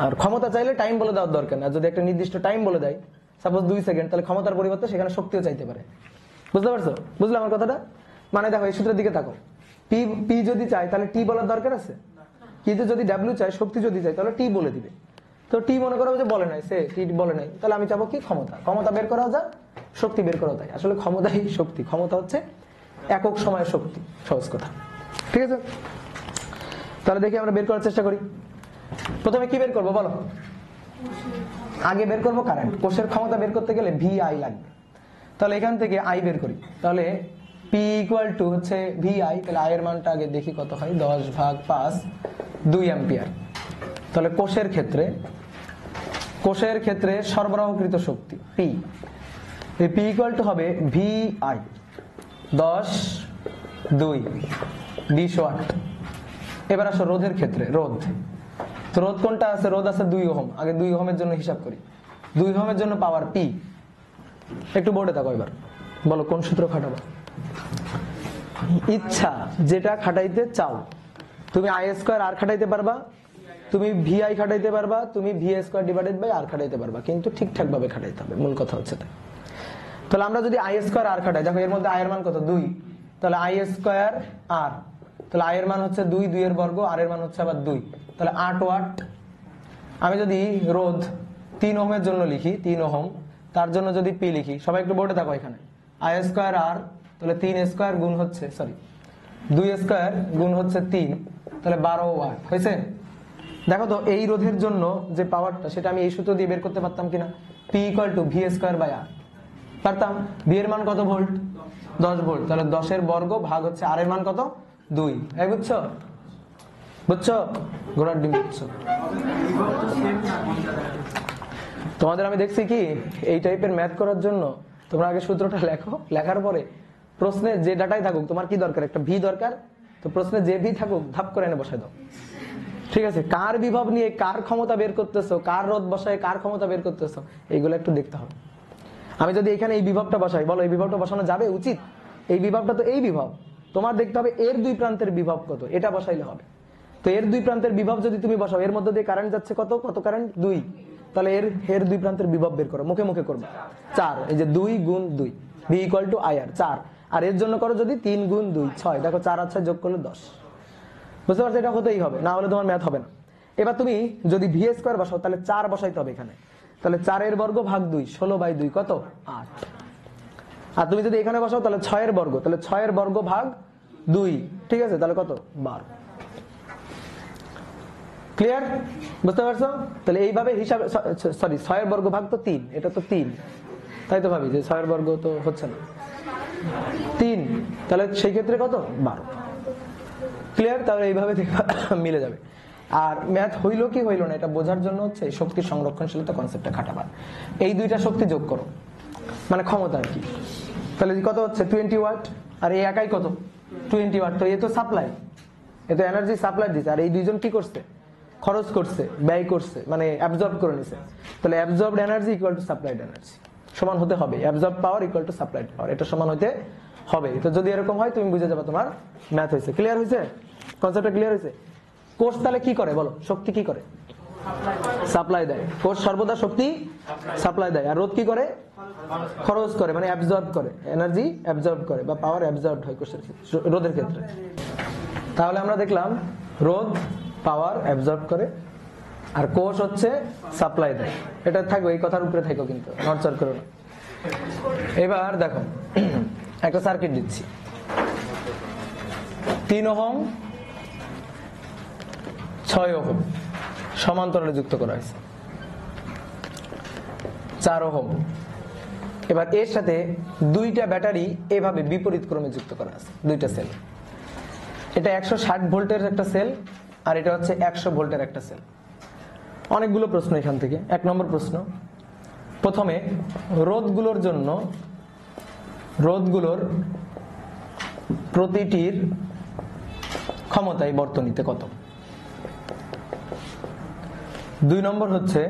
আর ক্ষমতা চাইলে টাইম বলে দেওয়ার দরকার না, যদি একটা নির্দিষ্ট টাইম বলে দেয়, সাপোজ 2 সেকেন্ড, তাহলে ক্ষমতার পরিবর্তে সেখানে শক্তিও চাইতে পারে। বুঝতে পারছো? বুঝলে আমার কথাটা? মানে দেখো এই সূত্রের দিকে তাকো, পি যদি চাই তাহলে টি বলার দরকার আছে, কিন্তু যদি ডাব্লিউ চাই, শক্তি যদি চাই, তাহলে টি বলে দিবে। তো টি মনে করো যে বলে নাই, সে টি বলে নাই, তাহলে আমি চাবো কি ক্ষমতা বের করা যায়, শক্তি বের করা যায়। আসলে ক্ষমতাই শক্তি, ক্ষমতা হচ্ছে একক সময়ের শক্তি, সহজ কথা, ঠিক আছে। তাহলে দেখি আমরা বের করার চেষ্টা করি। প্রথমে কি বের করবো বলো? আগে বের করবো কারেন্ট। কোষের ক্ষমতা বের করতে গেলে ভি আই লাগবে, তাহলে এখান থেকে আই বের করি। তাহলে পি ইকুয়াল টু হচ্ছে ভি আই, তাহলে আই এর মানটা আগে দেখি কত হয়, 10/5 2 অ্যাম্পিয়ার। তাহলে কোষের ক্ষেত্রে সরবরাহকৃত শক্তি পি, এই পি ইকুয়াল টু হবে ভি আই 10/2 20 ওয়াট। এবার আসো রোধের ক্ষেত্রে, রোধ কোনটা আছে? রোধ আছে 2 ওহম। আগে 2 ওহমের জন্য হিসাব করি, 2 ওহমের জন্য পাওয়ার পি। একটু বোর্ডে থাকো, এবার বলো কোন সূত্র খাটাবো? ইচ্ছা যেটা খাটাইতে চাও, তুমি আই স্কোয়ার আর খাটাইতে পারবা, তুমি ভি আই খাটাইতে পারবা, তুমি ভি স্কোয়ার ডিভাইডেড বাই আর খাটাইতে পারবা, কিন্তু ঠিকঠাক ভাবে খাটাইতে হবে, মূল কথা হচ্ছে তাই। তাহলে আমরা যদি আই স্কোয়ার আর খাটাই, দেখো এর মধ্যে আই এর মান কত? 2, তাহলে আই স্কোয়ার আর, তাহলে আই এর মান হচ্ছে 2, 2 এর বর্গ, আর এর মান হচ্ছে আবার 2, তাহলে 8 ওয়াট। আমি যদি রোধ 3 ওহমের জন্য লিখি, 3 ওহম, তার জন্য যদি পি লিখি, সবাই একটু বোর্ডে থাকো, এখানে আই স্কোয়ার আর, তাহলে 3 স্কোয়ার গুণ হচ্ছে 2 স্কোয়ার গুণ হচ্ছে 3, তাহলে 12 ওয়াট হয়েছে। দেখো তো এই রোধের জন্য যে পাওয়ারটা সেটা আমি এই সূত্র দিয়ে বের করতে পারতাম কিনা, P = v²/r। পারতাম। v এর মান কত ভোল্ট? 10 ভোল্ট। তাহলে 10 এর বর্গ ভাগ হচ্ছে r এর মান কত? 2। এই বুঝছো? বুঝছো? ঘোড়ার ডিম বুঝছো? তোমাদের আমি দেখছি কি এই টাইপের ম্যাথ করার জন্য তোমরা আগে সূত্রটা লেখো, লেখার পরে প্রশ্নে যে ডাটাই থাকুক, তোমার কি দরকার? একটা ভি দরকার, তো প্রশ্নে যে ভি থাকুক ধাপ করে এনে বসাই দাও। ঠিক আছে? কার বিভব নিয়ে কার ক্ষমতা বের করতেছো, কার রোধ বসায় কার ক্ষমতা বের করতেছো, এইগুলো একটু দেখতে হবে। আমি যদি এখানে এই বিভবটা বসাই, বলো এই বিভবটা বসানো যাবে? উচিত? এই বিভবটা তো এই বিভব, তোমার দেখতে হবে এর দুই প্রান্তের বিভব কত, এটা বসাইলে হবে। তো এর দুই প্রান্তের বিভব যদি তুমি বসাও, এর মধ্যে দিয়ে কারেন্ট যাচ্ছে কত, কত কারেন্ট? 2। তাহলে এর দুই প্রান্তের বিভব বের করো, মুখে মুখে করবে 4। এই যে 2 × 2, v = IR 4। আর এর জন্য করো যদি 3 × 2 6। দেখো 4 আর 6 যোগ করলে 10। বুঝতে পারছো? এটা হতেই হবে, না হলে তোমার ম্যাথ হবে না। এবার তুমি যদি v² বসাও তাহলে 4 বসাইতে হবে এখানে। তাহলে 4 এর বর্গ ভাগ 2, 16/2 কত? 8। আর তুমি যদি এখানে বসাও তাহলে 6 এর বর্গ, তাহলে 6 এর বর্গ ভাগ 2, ঠিক আছে? তাহলে কত? 12। ক্লিয়ার? বুঝতে পারছো? তাহলে এইভাবে হিসাব, সরি 6 এর বর্গ ভাগ তো 3, এটা তো 3, তাই তো ভাবি যে 6 এর বর্গ তো হচ্ছে না 3, তাহলে সেই ক্ষেত্রে কত? 12। ক্লিয়ার? তাহলে এইভাবে মিলে যাবে। আর ম্যাথ হইলো কি হইলো না এটা বোঝার জন্য হচ্ছে শক্তির সংরক্ষণশীলতা কনসেপ্টটা খাটাবার। এই দুইটা শক্তি যোগ করো, মানে ক্ষমতা আর কি। তাহলে কত হচ্ছে? 20 ওয়াট। আর এই একাই কত? 20 ওয়াট। তো এ তো সাপ্লাই, এ তো এনার্জি সাপ্লাই দিচ্ছে। আর এই দুইজন কি করছে? খরচ করছে, ব্যয় করছে, মানে অ্যাবজর্ব করে নিছে। তাহলে অ্যাবজর্বড এনার্জি = সাপ্লাইড এনার্জি সমান হতে হবে। অ্যাবজর্ব পাওয়ার = সাপ্লাইড পাওয়ার, এটা সমান হতে হবে। তো যদি এরকম হয় তুমি বুঝে যাবে তোমার ম্যাথ হয়েছে। ক্লিয়ার হয়েছে? কনসেপ্টটা ক্লিয়ার হয়েছে? কোষ তাহলে কি করে বলো? শক্তি কি করে? সাপ্লাই দেয়। কোষ সর্বদা শক্তি সাপ্লাই দেয়। আর রোধ কি করে? খরচ করে, মানে অ্যাবজর্ব করে, এনার্জি অ্যাবজর্ব করে বা পাওয়ার অ্যাবজর্বড হয় কোষের ক্ষেত্রে, রোধের ক্ষেত্রে। তাহলে আমরা দেখলাম রোধ পাওয়ার অ্যাবজর্ব করে আর কোষ হচ্ছে সাপ্লাই দেয়। এটা থাকবে, এই কথার উপরে থাকো, কিন্তু নড়চড় করো না। এবার দেখো একটা সার্কিট দিচ্ছি, 3 ওহম 6 ওহম সমান্তরালে যুক্ত করা হয়েছে, 4 ওহম। এবার এর সাথে 2টা ব্যাটারি এভাবে বিপরীত ক্রমে যুক্ত করা আছে, 2টা সেল। এটা 160 ভোল্টের একটা সেল আর এটা হচ্ছে 100 ভোল্টের একটা সেল। অনেকগুলো প্রশ্ন এখান থেকে। 1 নম্বর প্রশ্ন, প্রথমে রোধগুলোর জন্য রোধগুলোর প্রতিটির ক্ষমতায় বর্তনীতে কত? 2 নম্বর হচ্ছে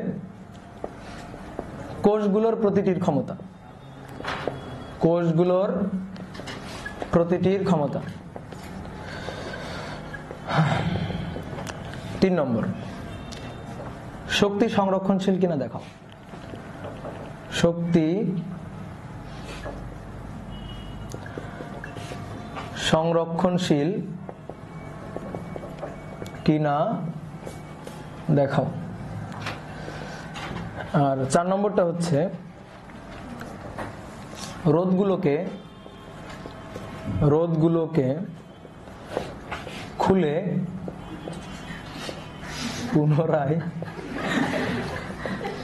কোষগুলোর প্রতিটির ক্ষমতা, কোষগুলোর প্রতিটির ক্ষমতা। 3 নম্বর শক্তি সংরক্ষণশীল কিনা দেখাও। শক্তি সংরক্ষণশীল কিনা দেখাও। আর 4 নম্বরটা হচ্ছে রোধগুলোকে খুলে পুনরায়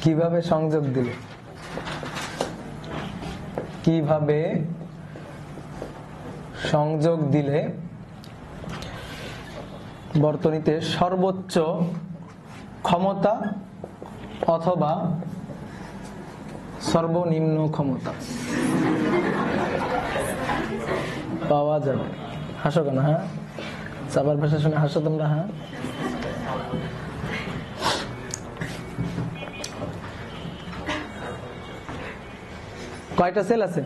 কিভাবে সংযোগ দিলে, কিভাবে সংযোগ দিলে বর্তনীতে সর্বোচ্চ ক্ষমতা অথবা সর্বনিম্ন ক্ষমতা পাওয়া যাবে। হাসো কেন? হ্যাঁ, চাপার ভাষা শুনে হাসো তোমরা? হ্যাঁ, কয়টা সেল আছে?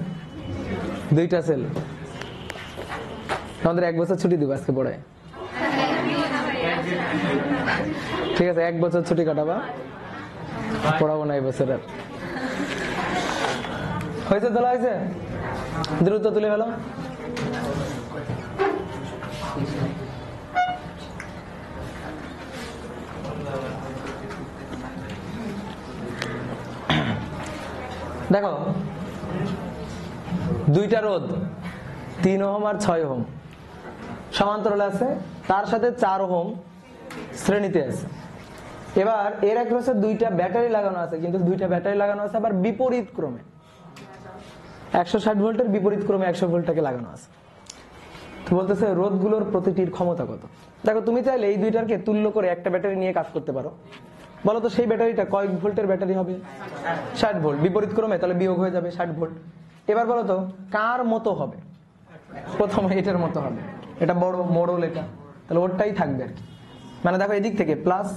2টা সেল। আমাদের 1 বছর ছুটি দিব আজকে পড়ায়, ঠিক আছে? 1 বছর ছুটি কাটাবা, পড়াবো না এই বছর আর। হয়েছে? তোলা হয়েছে? দ্রুত তুলে ফেলো। দেখো 2টা রোধ 3 ওহম আর 6 ওহম সমান্তরালে আছে, তার সাথে 4 ওহম শ্রেণীতে আছে। এবার এর অ্যাক্রসে দুইটা ব্যাটারি লাগানো আছে, কিন্তু দুইটা ব্যাটারি লাগানো আছে আবার বিপরীত ক্রমে, 160 ভোল্টের বিপরীত ক্রমে 100 ভোল্টটাকে লাগানো আছে। তো বলতেছে রোধগুলোর প্রতিটির ক্ষমতা কত। দেখো তুমি চাইলে এই দুইটাকে তুল্য করে একটা ব্যাটারি নিয়ে কাজ করতে পারো। বলো তো সেই ব্যাটারিটা কয় ভোল্টের ব্যাটারি হবে? 60 ভোল্ট। বিপরীত ক্রমে তাহলে বিয়োগ হয়ে যাবে 60 ভোল্ট। এবার বলো তো কার মতো হবে? প্রথমে এটার মতো হবে, এটা বড় মোড়ল, এটা তাহলে ওরটাই থাকবে আর কি। মানে দেখো এদিক থেকে প্লাস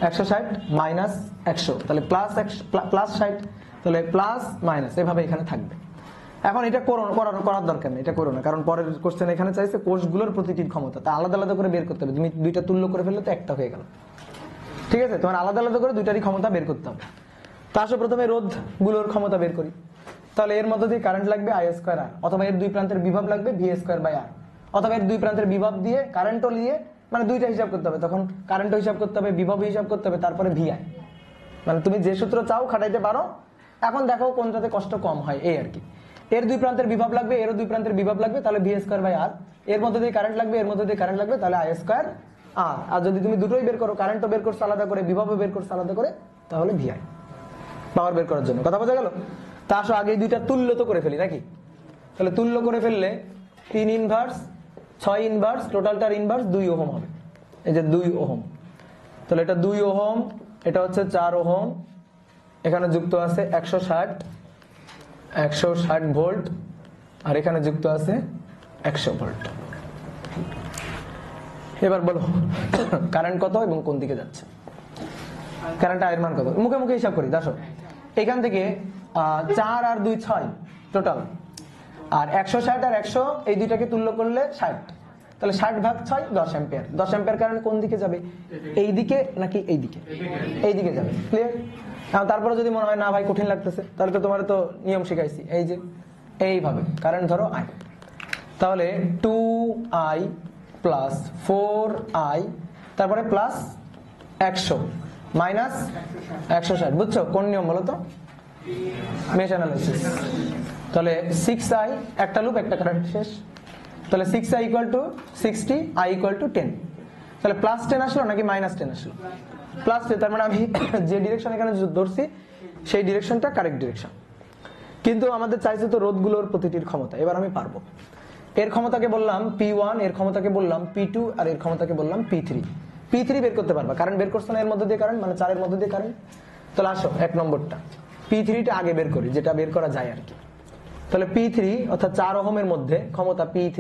160 মাইনাস 100, তাহলে প্লাস 60, তাহলে প্লাস মাইনাস এভাবে এখানে থাকবে। এখন এটা করার দরকার নেই, এটা করো না, কারণ পরের কোশ্চেন এখানে চাইছে কোষগুলোর প্রতিটির ক্ষমতা, তা আলাদা আলাদা করে বের করতে হবে। তুমি দুইটা তুল্য করে ফেললে তো একটা হয়ে গেল, ঠিক আছে? তোমার আলাদা আলাদা করে দুইটারই ক্ষমতা বের করতে হবে। তা আসলে প্রথমে রোধ গুলোর ক্ষমতা বের করি। তাহলে এর মধ্যে দিয়ে কারেন্ট লাগবে I স্কয়ার আর, অথবা এর দুই প্রান্তের বিভব লাগবে V স্কয়ার বাই আর, অথবা এর দুই প্রান্তের বিভব দিয়ে কারেন্টও নিয়ে, মানে দুইটা হিসাব করতে হবে, তখন কারেন্টও হিসাব করতে হবে, বিভব হিসাব করতে হবে, তারপরে VI। মানে তুমি যে সূত্র চাও খাটাইতে পারো। এখন দেখো কোনটাতে কষ্ট কম হয়, এই আর কি। এর দুই প্রান্তের বিভব লাগবে, এরও দুই প্রান্তের বিভব লাগবে, তাহলে V স্কয়ার বাই আর। এর মধ্যে দিয়ে কারেন্ট লাগবে, এর মধ্যে দিয়ে কারেন্ট লাগবে, তাহলে I স্কয়ার আর। আর যদি তুমি দুটোই বের করো, কারেন্টও বের করছো আলাদা করে, বিভবও বের করছো আলাদা করে, তাহলে VI, পাওয়ার বের করার জন্য। কথা বোঝা গেল? তা আসো আগে দুইটা তুল্য তো করে ফেলি নাকি? তাহলে তুল্য করে ফেললে 3 ইনভার্স 6 ইনভার্স, টোটালটার ইনভার্স 2 ওহম হবে। এই যে 2 ওহম, তাহলে এটা 2 ওহম, এটা হচ্ছে 4 ওহম, এখানে যুক্ত আছে 160 ভোল্ট, আর এখানে যুক্ত আছে 100 ভোল্ট। এবার বলো কারেন্ট কত এবং কোন দিকে যাচ্ছে? কারেন্ট এর মান কত? মুখে মুখে হিসাব করি। দেখো এখান থেকে 4 আর 2 6 টোটাল, আর 160 আর 100 এই দুইটাকে তুল্য করলে 60, তাহলে 60 ভাগ 6 10 অ্যাম্পিয়ার। 10 অ্যাম্পিয়ার কারেন্ট কোন দিকে যাবে? এই দিকে নাকি এই দিকে? এই দিকে যাবে। ক্লিয়ার? তারপরে যদি মনে হয় না ভাই কঠিন লাগতেছে, তাহলে তো তোমার তো নিয়ম শিখাইছি, এই যে এইভাবে কারেন্ট ধরো I, তাহলে 2I প্লাস 4I, তারপরে প্লাস 100 মাইনাস 160। বুঝছো কোন নিয়ম বলো তো? Mesh analysis. তাহলে 6I, একটা লুপ একটা কারেন্ট, শেষ। তাহলে 6I equal to 60, I equal two 10। তাহলে প্লাস 10 আসলো নাকি মাইনাস 10 আসলো? প্লাস 10। তার মানে আমি যে ডিরেকশন এখানে ধরছি সেই ডিরেকশনটা কারেক্ট ডিরেকশন। কিন্তু আমাদের চাইছে তো রোধগুলোর প্রতিটির ক্ষমতা। এবার আমি পারবো। এর ক্ষমতাকে বললাম P1, এর ক্ষমতাকে বললাম P2, আর এর ক্ষমতাকে বললাম P3। P3 বের করতে পারবা, কারেন্ট বের করছো না এর মধ্যে দিয়ে কারেন্ট, মানে 4 এর মধ্যে দিয়ে কারেন্ট। তাহলে আসো 1 নম্বরটা P3টা আগে বের করি, যেটা বের করা যায় আর কি। তাহলে P3 অর্থাৎ 4 ওহমের মধ্যে ক্ষমতা P3,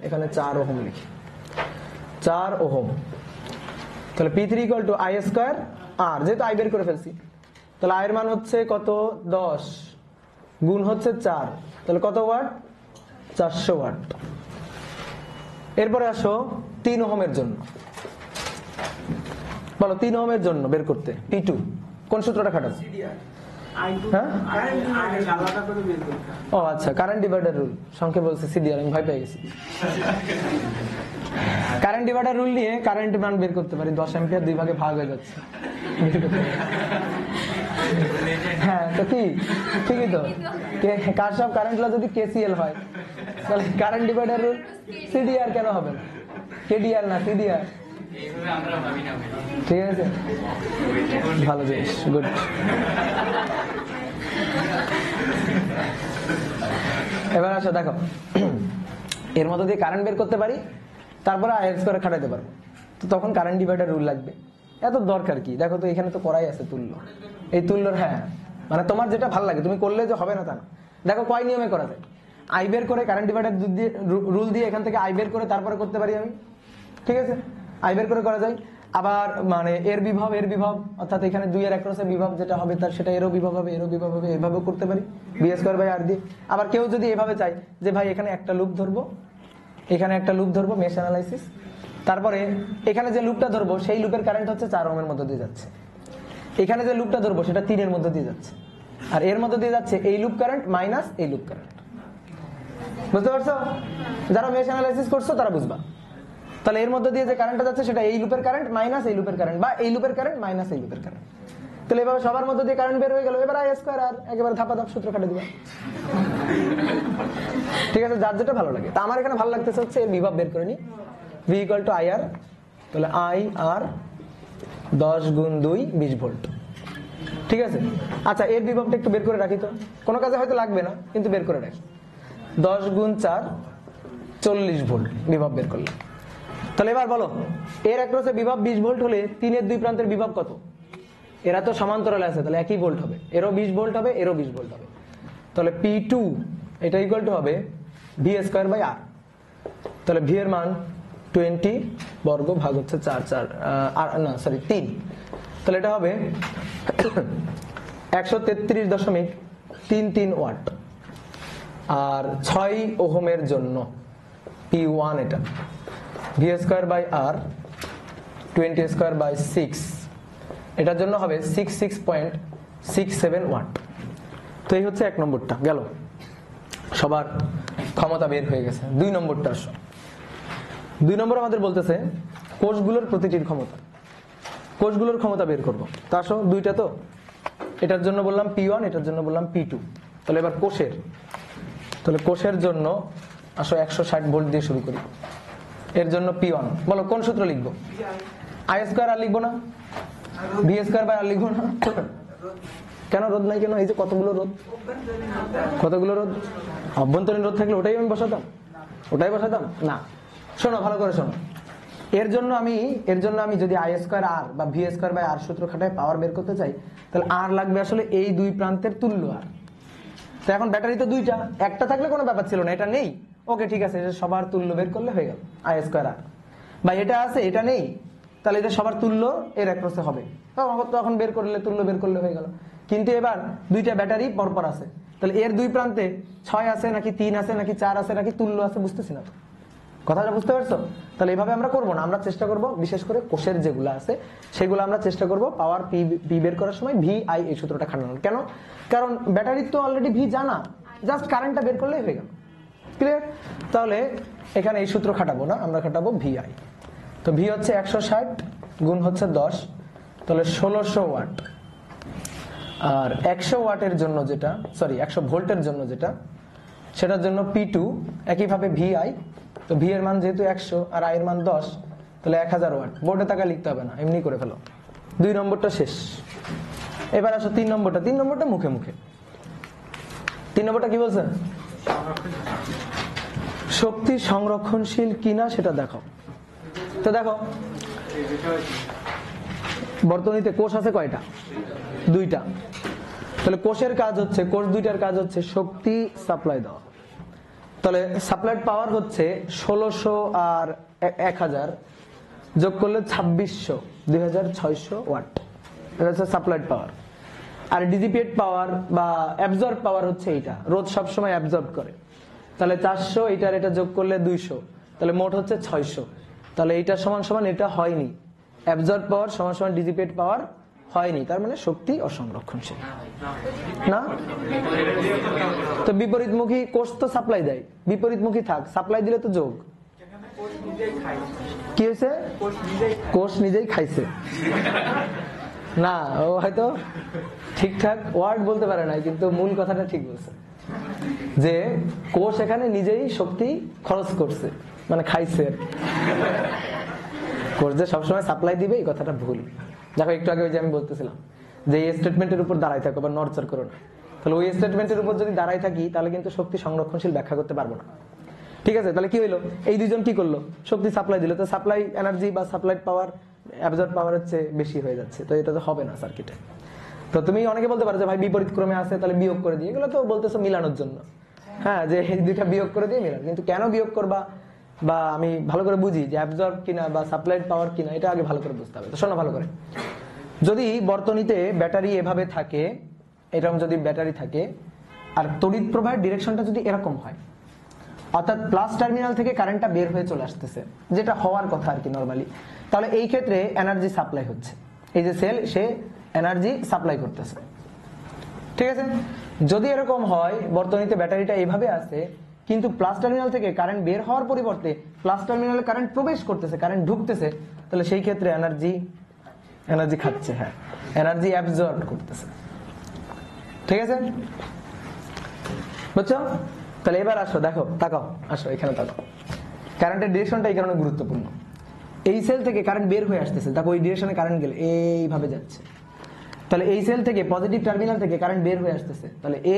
এখানে 4 ওহম লিখি, 4 ওহম। তাহলে P3 equal to I square R, যেহেতু I বের করে ফেলছি, তাহলে I এর মান হচ্ছে কত? 10 গুণ হচ্ছে 4, তাহলে কত ওয়াট? 400 ওয়াট। এরপরে আসো 3 ওহমের জন্য, বলো 3 ওহমের জন্য বের করতে P2 কোন সূত্রটা খাটাচ্ছি? হ্যাঁ, ও আচ্ছা, কারেন্ট ডিভাইডার রুল, সংক্ষেপে বলছে সিডিআর, আমি ভয় পেয়ে গেছি। কারেন্ট ডিভাইডার রুল নিয়ে কারেন্ট মান বের করতে পারি, 10 অ্যাম্পিয়ার 2 ভাগে ভাগ হয়ে যাচ্ছে। হ্যাঁ, তো কি ঠিকই তো, কার সব কারেন্ট ল যদি KCL হয়, তাহলে কারেন্ট ডিভাইডার রুল সিডিআর কেন হবে না? KDR না সিডিআর। ঠিক আছে, ভালো জিনিস, গুড। এবার আসো দেখো, এর মধ্যে দিয়ে কারেন্ট বের করতে পারি, তারপরে I স্কয়ার খাটাইতে পারবো, তো তখন কারেন্ট ডিভাইডার রুল লাগবে। এত দরকার কি? দেখো তো এখানে তো করাই আছে তুল্য, এই তুল্যর, হ্যাঁ মানে তোমার যেটা ভালো লাগে তুমি করলে যে হবে না তা না। দেখো কয় নিয়মে করা যায়। I বের করে কারেন্ট ডিভাইডার রুল দিয়ে এখান থেকে I বের করে তারপরে করতে পারি আমি, ঠিক আছে? I বের করে করা যায়। আবার মানে এর বিভব অর্থাৎ এখানে 2 এর অ্যাক্রসে বিভব যেটা হবে তার সেটা এরও বিভব হবে, এরও বিভব হবে, এভাবেও করতে পারি V স্কয়ার বাই আর দিয়ে। আবার কেউ যদি এভাবে চায় যে ভাই এখানে একটা লুপ ধরবো, এখানে একটা লুপ ধরবো, মেশ অ্যানালাইসিস, তারপরে এখানে যে লুপটা ধরবো সেই লুপের কারেন্ট হচ্ছে 4 ওহমের মধ্যে দিয়ে যাচ্ছে, এখানে যে লুপটা ধরবো সেটা 3 এর মধ্যে দিয়ে যাচ্ছে, আর এর মধ্যে দিয়ে যাচ্ছে এই লুপ কারেন্ট মাইনাস এই লুপ কারেন্ট। বুঝতে পারছো? যারা মেশ অ্যানালাইসিস করছো তারা বুঝবা। তাহলে এর মধ্যে দিয়ে যে কারেন্টটা যাচ্ছে সেটা এই লুপের কারেন্ট মাইনাস এই লুপের কারেন্ট, বা এই লুপের কারেন্ট মাইনাস এই লুপের কারেন্ট। তাহলে এভাবে সবার মধ্যে দিয়ে কারেন্ট বের হয়ে গেল। এবার I স্কয়ার আর, একেবারে ধাপা ধাপ সূত্র কাটে দিবা। ঠিক আছে, যার যেটা ভালো লাগে। তা আমার এখানে ভালো লাগতেছে হচ্ছে এর বিভব বের করে নি, V ইকুয়াল টু IR, তাহলে IR 10 গুণ 2 20 ভোল্ট। ঠিক আছে, আচ্ছা এর বিভবটা একটু বের করে রাখি তো, কোনো কাজে হয়তো লাগবে না কিন্তু বের করে রাখি। 10 গুণ 4 40 ভোল্ট বিভব বের করলাম। তাহলে এবার বলো এর অ্যাক্রসে বিভব 20 ভোল্ট হলে 3 এর দুই প্রান্তের বিভব কত? এরা তো সমান্তরালে আছে, তাহলে একই ভোল্ট হবে, এরও 20 ভোল্ট হবে, এরও 20 ভোল্ট হবে। তাহলে P2 এটা ইকুয়াল টু হবে ভি স্কয়ার বাই আর। তাহলে ভি এর মান 20 বর্গ ভাগ হচ্ছে 3, তাহলে এটা হবে 133.33 ওয়াট। আর 6 ওহমের জন্য P1 এটা V square by R 20 square by 6, এটার জন্য হবে 66.67 ওয়াট। তো এই হচ্ছে 1 নম্বরটা গেল, সবার ক্ষমতা বের হয়ে গেছে। 2 নম্বরটা আসো। 2 নম্বর আমাদের বলতেছে কোষগুলোর প্রতিটির ক্ষমতা, কোষগুলোর ক্ষমতা বের করব। তা আসো দুইটা তো, এটার জন্য বললাম P1, এটার জন্য বললাম P2। তাহলে এবার কোষের, তাহলে কোষের জন্য আসো 160 ভোল্ট দিয়ে শুরু করি। এর জন্য P1 বলো কোন সূত্র লিখবো? আই স্কয়ার আর লিখবো না, ভি স্কয়ার বাই আর লিখবো না? কেন রোধ নাই কেন? এই যে কতগুলো রোধ, কতগুলো রোধ, অভ্যন্তরীণ রোধ থাকলে ওটাই আমি বসাতাম, ওটাই বসাতাম না। শোনো ভালো করে শোনো, এর জন্য আমি যদি আই স্কয়ার আর বা ভি স্কয়ার বাই আর সূত্র খাটায় পাওয়ার বের করতে চাই, তাহলে আর লাগবে আসলে এই দুই প্রান্তের তুল্য আর। তো এখন ব্যাটারি তো দুইটা, একটা থাকলে কোনো ব্যাপার ছিল না, এটা নেই, ওকে ঠিক আছে, এটা সবার তুল্য বের করলে হয়ে গেল আই স্কয়ার আর। বা এটা আছে এটা নেই, তাহলে এটা সবার তুল্য এর অ্যাক্রসে হবে, তখন বের করলে তুল্য বের করলে হয়ে গেল। কিন্তু এবার দুইটা ব্যাটারি পরপর আছে, তাহলে এর দুই প্রান্তে 6 আছে নাকি 3 আছে নাকি 4 আছে নাকি তুল্য আছে বুঝতেছি না তো, কথাটা বুঝতে পারছো? তাহলে এইভাবে আমরা করবো না, আমরা চেষ্টা করব বিশেষ করে কোষের যেগুলো আছে সেগুলো আমরা চেষ্টা করব পাওয়ার পি বের করার সময় ভি আই এই সূত্রটা খাটানোর। কেন? কারণ ব্যাটারির তো অলরেডি ভি জানা, জাস্ট কারেন্টটা বের করলেই হয়ে গেল। ক্লিয়ার? তাহলে এখানে এই সূত্র খাটাবো না, আমরা খাটাবো ভি আই। তো ভি হচ্ছে 160 গুণ হচ্ছে 10, তাহলে 1600 ওয়াট। আর 100 ওয়াটের জন্য যেটা, সরি 100 ভোল্টের জন্য যেটা, সেটার জন্য P2 একইভাবে ভি আই। তো ভি এর মান যেহেতু 100 আর আই এর মান 10, তাহলে 1000 ওয়াট। বোর্ডে টাকা লিখতে হবে না, এমনি করে ফেলো। 2 নম্বরটা শেষ। এবার আসো 3 নম্বরটা। 3 নম্বরটা মুখে মুখে। 3 নম্বরটা কি বলছে? শক্তি সংরক্ষণশীল কিনা সেটা দেখো। তো দেখো বর্তনীতে কোষ আছে কয়টা? 2টা। তাহলে কোষের কাজ হচ্ছে, কোষ দুইটার কাজ হচ্ছে শক্তি সাপ্লাই দেওয়া। তাহলে সাপ্লাইড পাওয়ার হচ্ছে 1600 আর 1000 যোগ করলে 2600, 2600 ওয়াট। এটা হচ্ছে সাপ্লাইড পাওয়ার। আর ডিসিপেট পাওয়ার বা অ্যাবজর্ব পাওয়ার হচ্ছে এইটা, রোধ সবসময় অ্যাবজর্ব করে। তাহলে 400, এটার এটা যোগ করলে 200, তাহলে মোট হচ্ছে 600। তাহলে এইটা সমান সমান এটা হয়নি, অ্যাবজর্ব পাওয়ার সমান সমান ডিসিপেট পাওয়ার হয়নি, তার মানে শক্তি অসংরক্ষণশীল না। তো বিপরীতমুখী কোষ তো সাপ্লাই দেয়, বিপরীতমুখী থাক, সাপ্লাই দিলে তো যোগ। কি হয়েছে? কোষ নিজেই খাইছে না, ও হয়তো ঠিকঠাক ওয়ার্ড বলতে পারে না, কিন্তু মূল কথাটা ঠিক বলছে যে কোষ এখানে নিজেই শক্তি খরচ করছে, মানে খাইছে। কোষ যে সবসময় সাপ্লাই দিবে এই কথাটা ভুল। দেখো একটু আগে ওই যে আমি বলতেছিলাম যে এই স্টেটমেন্টের উপর দাঁড়াই থাকো বা নড়চড় করো না, তাহলে ওই স্টেটমেন্টের উপর যদি দাঁড়াই থাকি তাহলে কিন্তু শক্তি সংরক্ষণশীল ব্যাখ্যা করতে পারবো না। ঠিক আছে? তাহলে কি হইলো? এই দুইজন কি করলো? শক্তি সাপ্লাই দিল, তো সাপ্লাই এনার্জি বা সাপ্লাইড পাওয়ার অ্যাবজর্ব পাওয়ার হচ্ছে বেশি হয়ে যাচ্ছে, তো এটা তো হবে না সার্কিটে। তো তুমি অনেকে বলতে পারো যে ভাই বিপরীত ক্রমে আছে, তাহলে বিয়োগ করে দিয়ে, এগুলো তো বলতেছো মিলানোর জন্য। হ্যাঁ, যে এই দুইটা বিয়োগ করে দিয়ে মিলানো, কিন্তু কেন বিয়োগ করবা বা আমি ভালো করে বুঝি যে অ্যাবজর্ব কিনা বা সাপ্লাইড পাওয়ার কিনা, এটা আগে ভালো করে বুঝতে হবে। তো শোনো ভালো করে, যদি বর্তনীতে ব্যাটারি এভাবে থাকে, এরকম যদি ব্যাটারি থাকে আর তড়িৎ প্রবাহের ডিরেকশনটা যদি এরকম হয়, অর্থাৎ প্লাস টার্মিনাল থেকে কারেন্টটা বের হয়ে চলে আসতেছে, যেটা হওয়ার কথা আর কি নরমালি, তাহলে এই ক্ষেত্রে এনার্জি সাপ্লাই হচ্ছে, এই যে সেল সে এনার্জি সাপ্লাই করতেছে। ঠিক আছে? যদি এরকম হয় বর্তনীতে ব্যাটারিটা এইভাবে আছে, কিন্তু প্লাস টার্মিনাল থেকে কারেন্ট বের হওয়ার পরিবর্তে প্লাস টার্মিনালে কারেন্ট প্রবেশ করতেছে, কারেন্ট ঢুকতেছে, তাহলে সেই ক্ষেত্রে এনার্জি খাচ্ছে, হ্যাঁ এনার্জি অ্যাবজর্ব করতেছে। ঠিক আছে? বুঝছো? তাহলে এবার আসো, দেখো, তাকাও, আসো এখানে তাকাও। কারেন্টের ডিরেকশনটা এই কারণে গুরুত্বপূর্ণ। এই সেল থেকে কারেন্ট বের হয়ে আসতেছে, দেখো ওই ডিরেকশনে কারেন্ট গেলে এইভাবে যাচ্ছে, তাহলে এই সেল থেকে পজিটিভ টার্মিনাল থেকে কারেন্ট বের হয়ে আসতেছে, তাহলে এ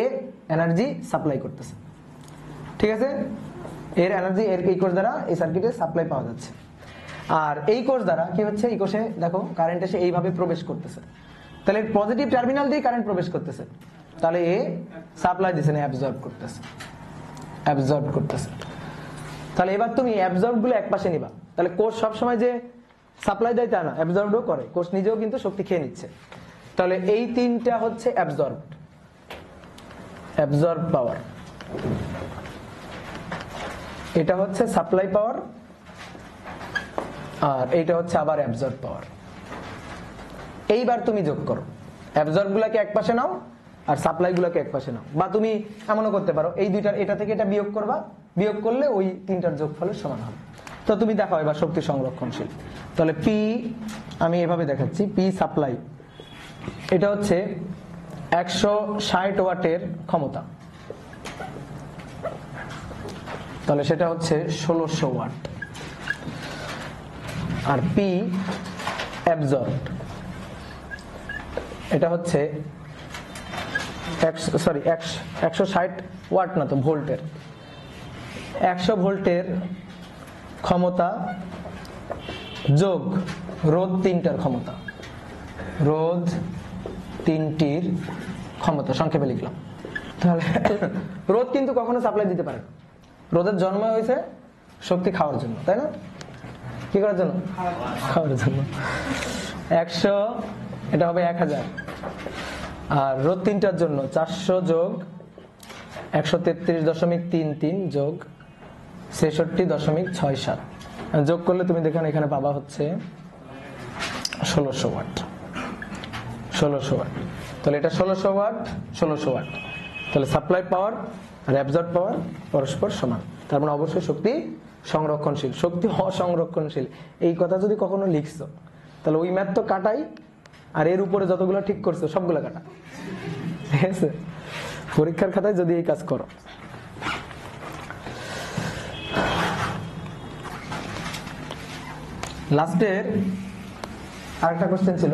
এনার্জি সাপ্লাই করতেছে। ঠিক আছে, এর এনার্জি এর এই কোষ দ্বারা এই সার্কিটে সাপ্লাই পাওয়া যাচ্ছে। আর এই কোষ দ্বারা কি হচ্ছে, এই কোষে দেখো কারেন্ট এসে এইভাবে প্রবেশ করতেছে, তাহলে পজিটিভ টার্মিনাল দিয়ে কারেন্ট প্রবেশ করতেছে, তাহলে এ সাপ্লাই দিচ্ছে না, অ্যাবজর্ব করতেছে, অ্যাবজর্ব করতেছে। তাহলে এবার তুমি অ্যাবজর্ব গুলো একপাশে নিবা, তাহলে কোষ সবসময় যে সাপ্লাই দেয় তা না, অ্যাবজর্বও করে, কোষ নিজেও কিন্তু শক্তি খেয়ে নিচ্ছে। তাহলে এই তিনটা হচ্ছে অ্যাবজর্ব, অ্যাবজর্ব পাওয়ার, এটা হচ্ছে সাপ্লাই পাওয়ার, আর এইটা হচ্ছে আবার অ্যাবজর্ব পাওয়ার। এইবার তুমি যোগ করো, অ্যাবজর্ব গুলাকে একপাশে নাও আর সাপ্লাই গুলাকে একপাশে নাও, বা তুমি এমনও করতে পারো এই দুইটার এটা থেকে এটা বিয়োগ করবা, বিয়োগ করলে ওই তিনটার যোগফলের সমান হবে। তো তুমি দেখাও এবার শক্তি সংরক্ষণশীল। তাহলে পি আমি এভাবে দেখাচ্ছি, পি সাপ্লাই এটা হচ্ছে 160 ওয়াটের ক্ষমতা, তাহলে সেটা হচ্ছে 1600 ওয়াট। আর পি অ্যাবজর্ব এটা হচ্ছে 160 ওয়াট না তো ভোল্টের, 100 ভোল্টের ক্ষমতা যোগ রোধ তিনটার ক্ষমতা, রোধ তিনটির ক্ষমতা সংক্ষেপে লিখলাম। তাহলে রোধ কিন্তু কখনো সাপ্লাই দিতে পারে না, রোধের জন্ম হয়েছে শক্তি খাওয়ার জন্য, তাই না? কি করার জন্য? খাওয়ার জন্য। 100 এটা হবে 1000, আর রোধ তিনটার জন্য 400 যোগ 133.33 যোগ 66.67 যোগ করলে তুমি দেখেন এখানে পাবা হচ্ছে 1600 ওয়াট, 1600 ওয়াট। তাহলে এটা 1600 ওয়াট, 1600 ওয়াট, তাহলে সাপ্লাই পাওয়ার আর অ্যাবজর্ব পাওয়ার পরস্পর সমান, তার মানে অবশ্যই শক্তি সংরক্ষণশীল। শক্তি অসংরক্ষণশীল এই কথা যদি কখনো লিখছো তাহলে ওই ম্যাথ তো কাটাই, আর এর উপরে যতগুলো ঠিক করছো সবগুলো কাটা, ঠিক আছে? পরীক্ষার খাতায় যদি এই কাজ করো। লাস্টের আরেকটা কোশ্চেন ছিল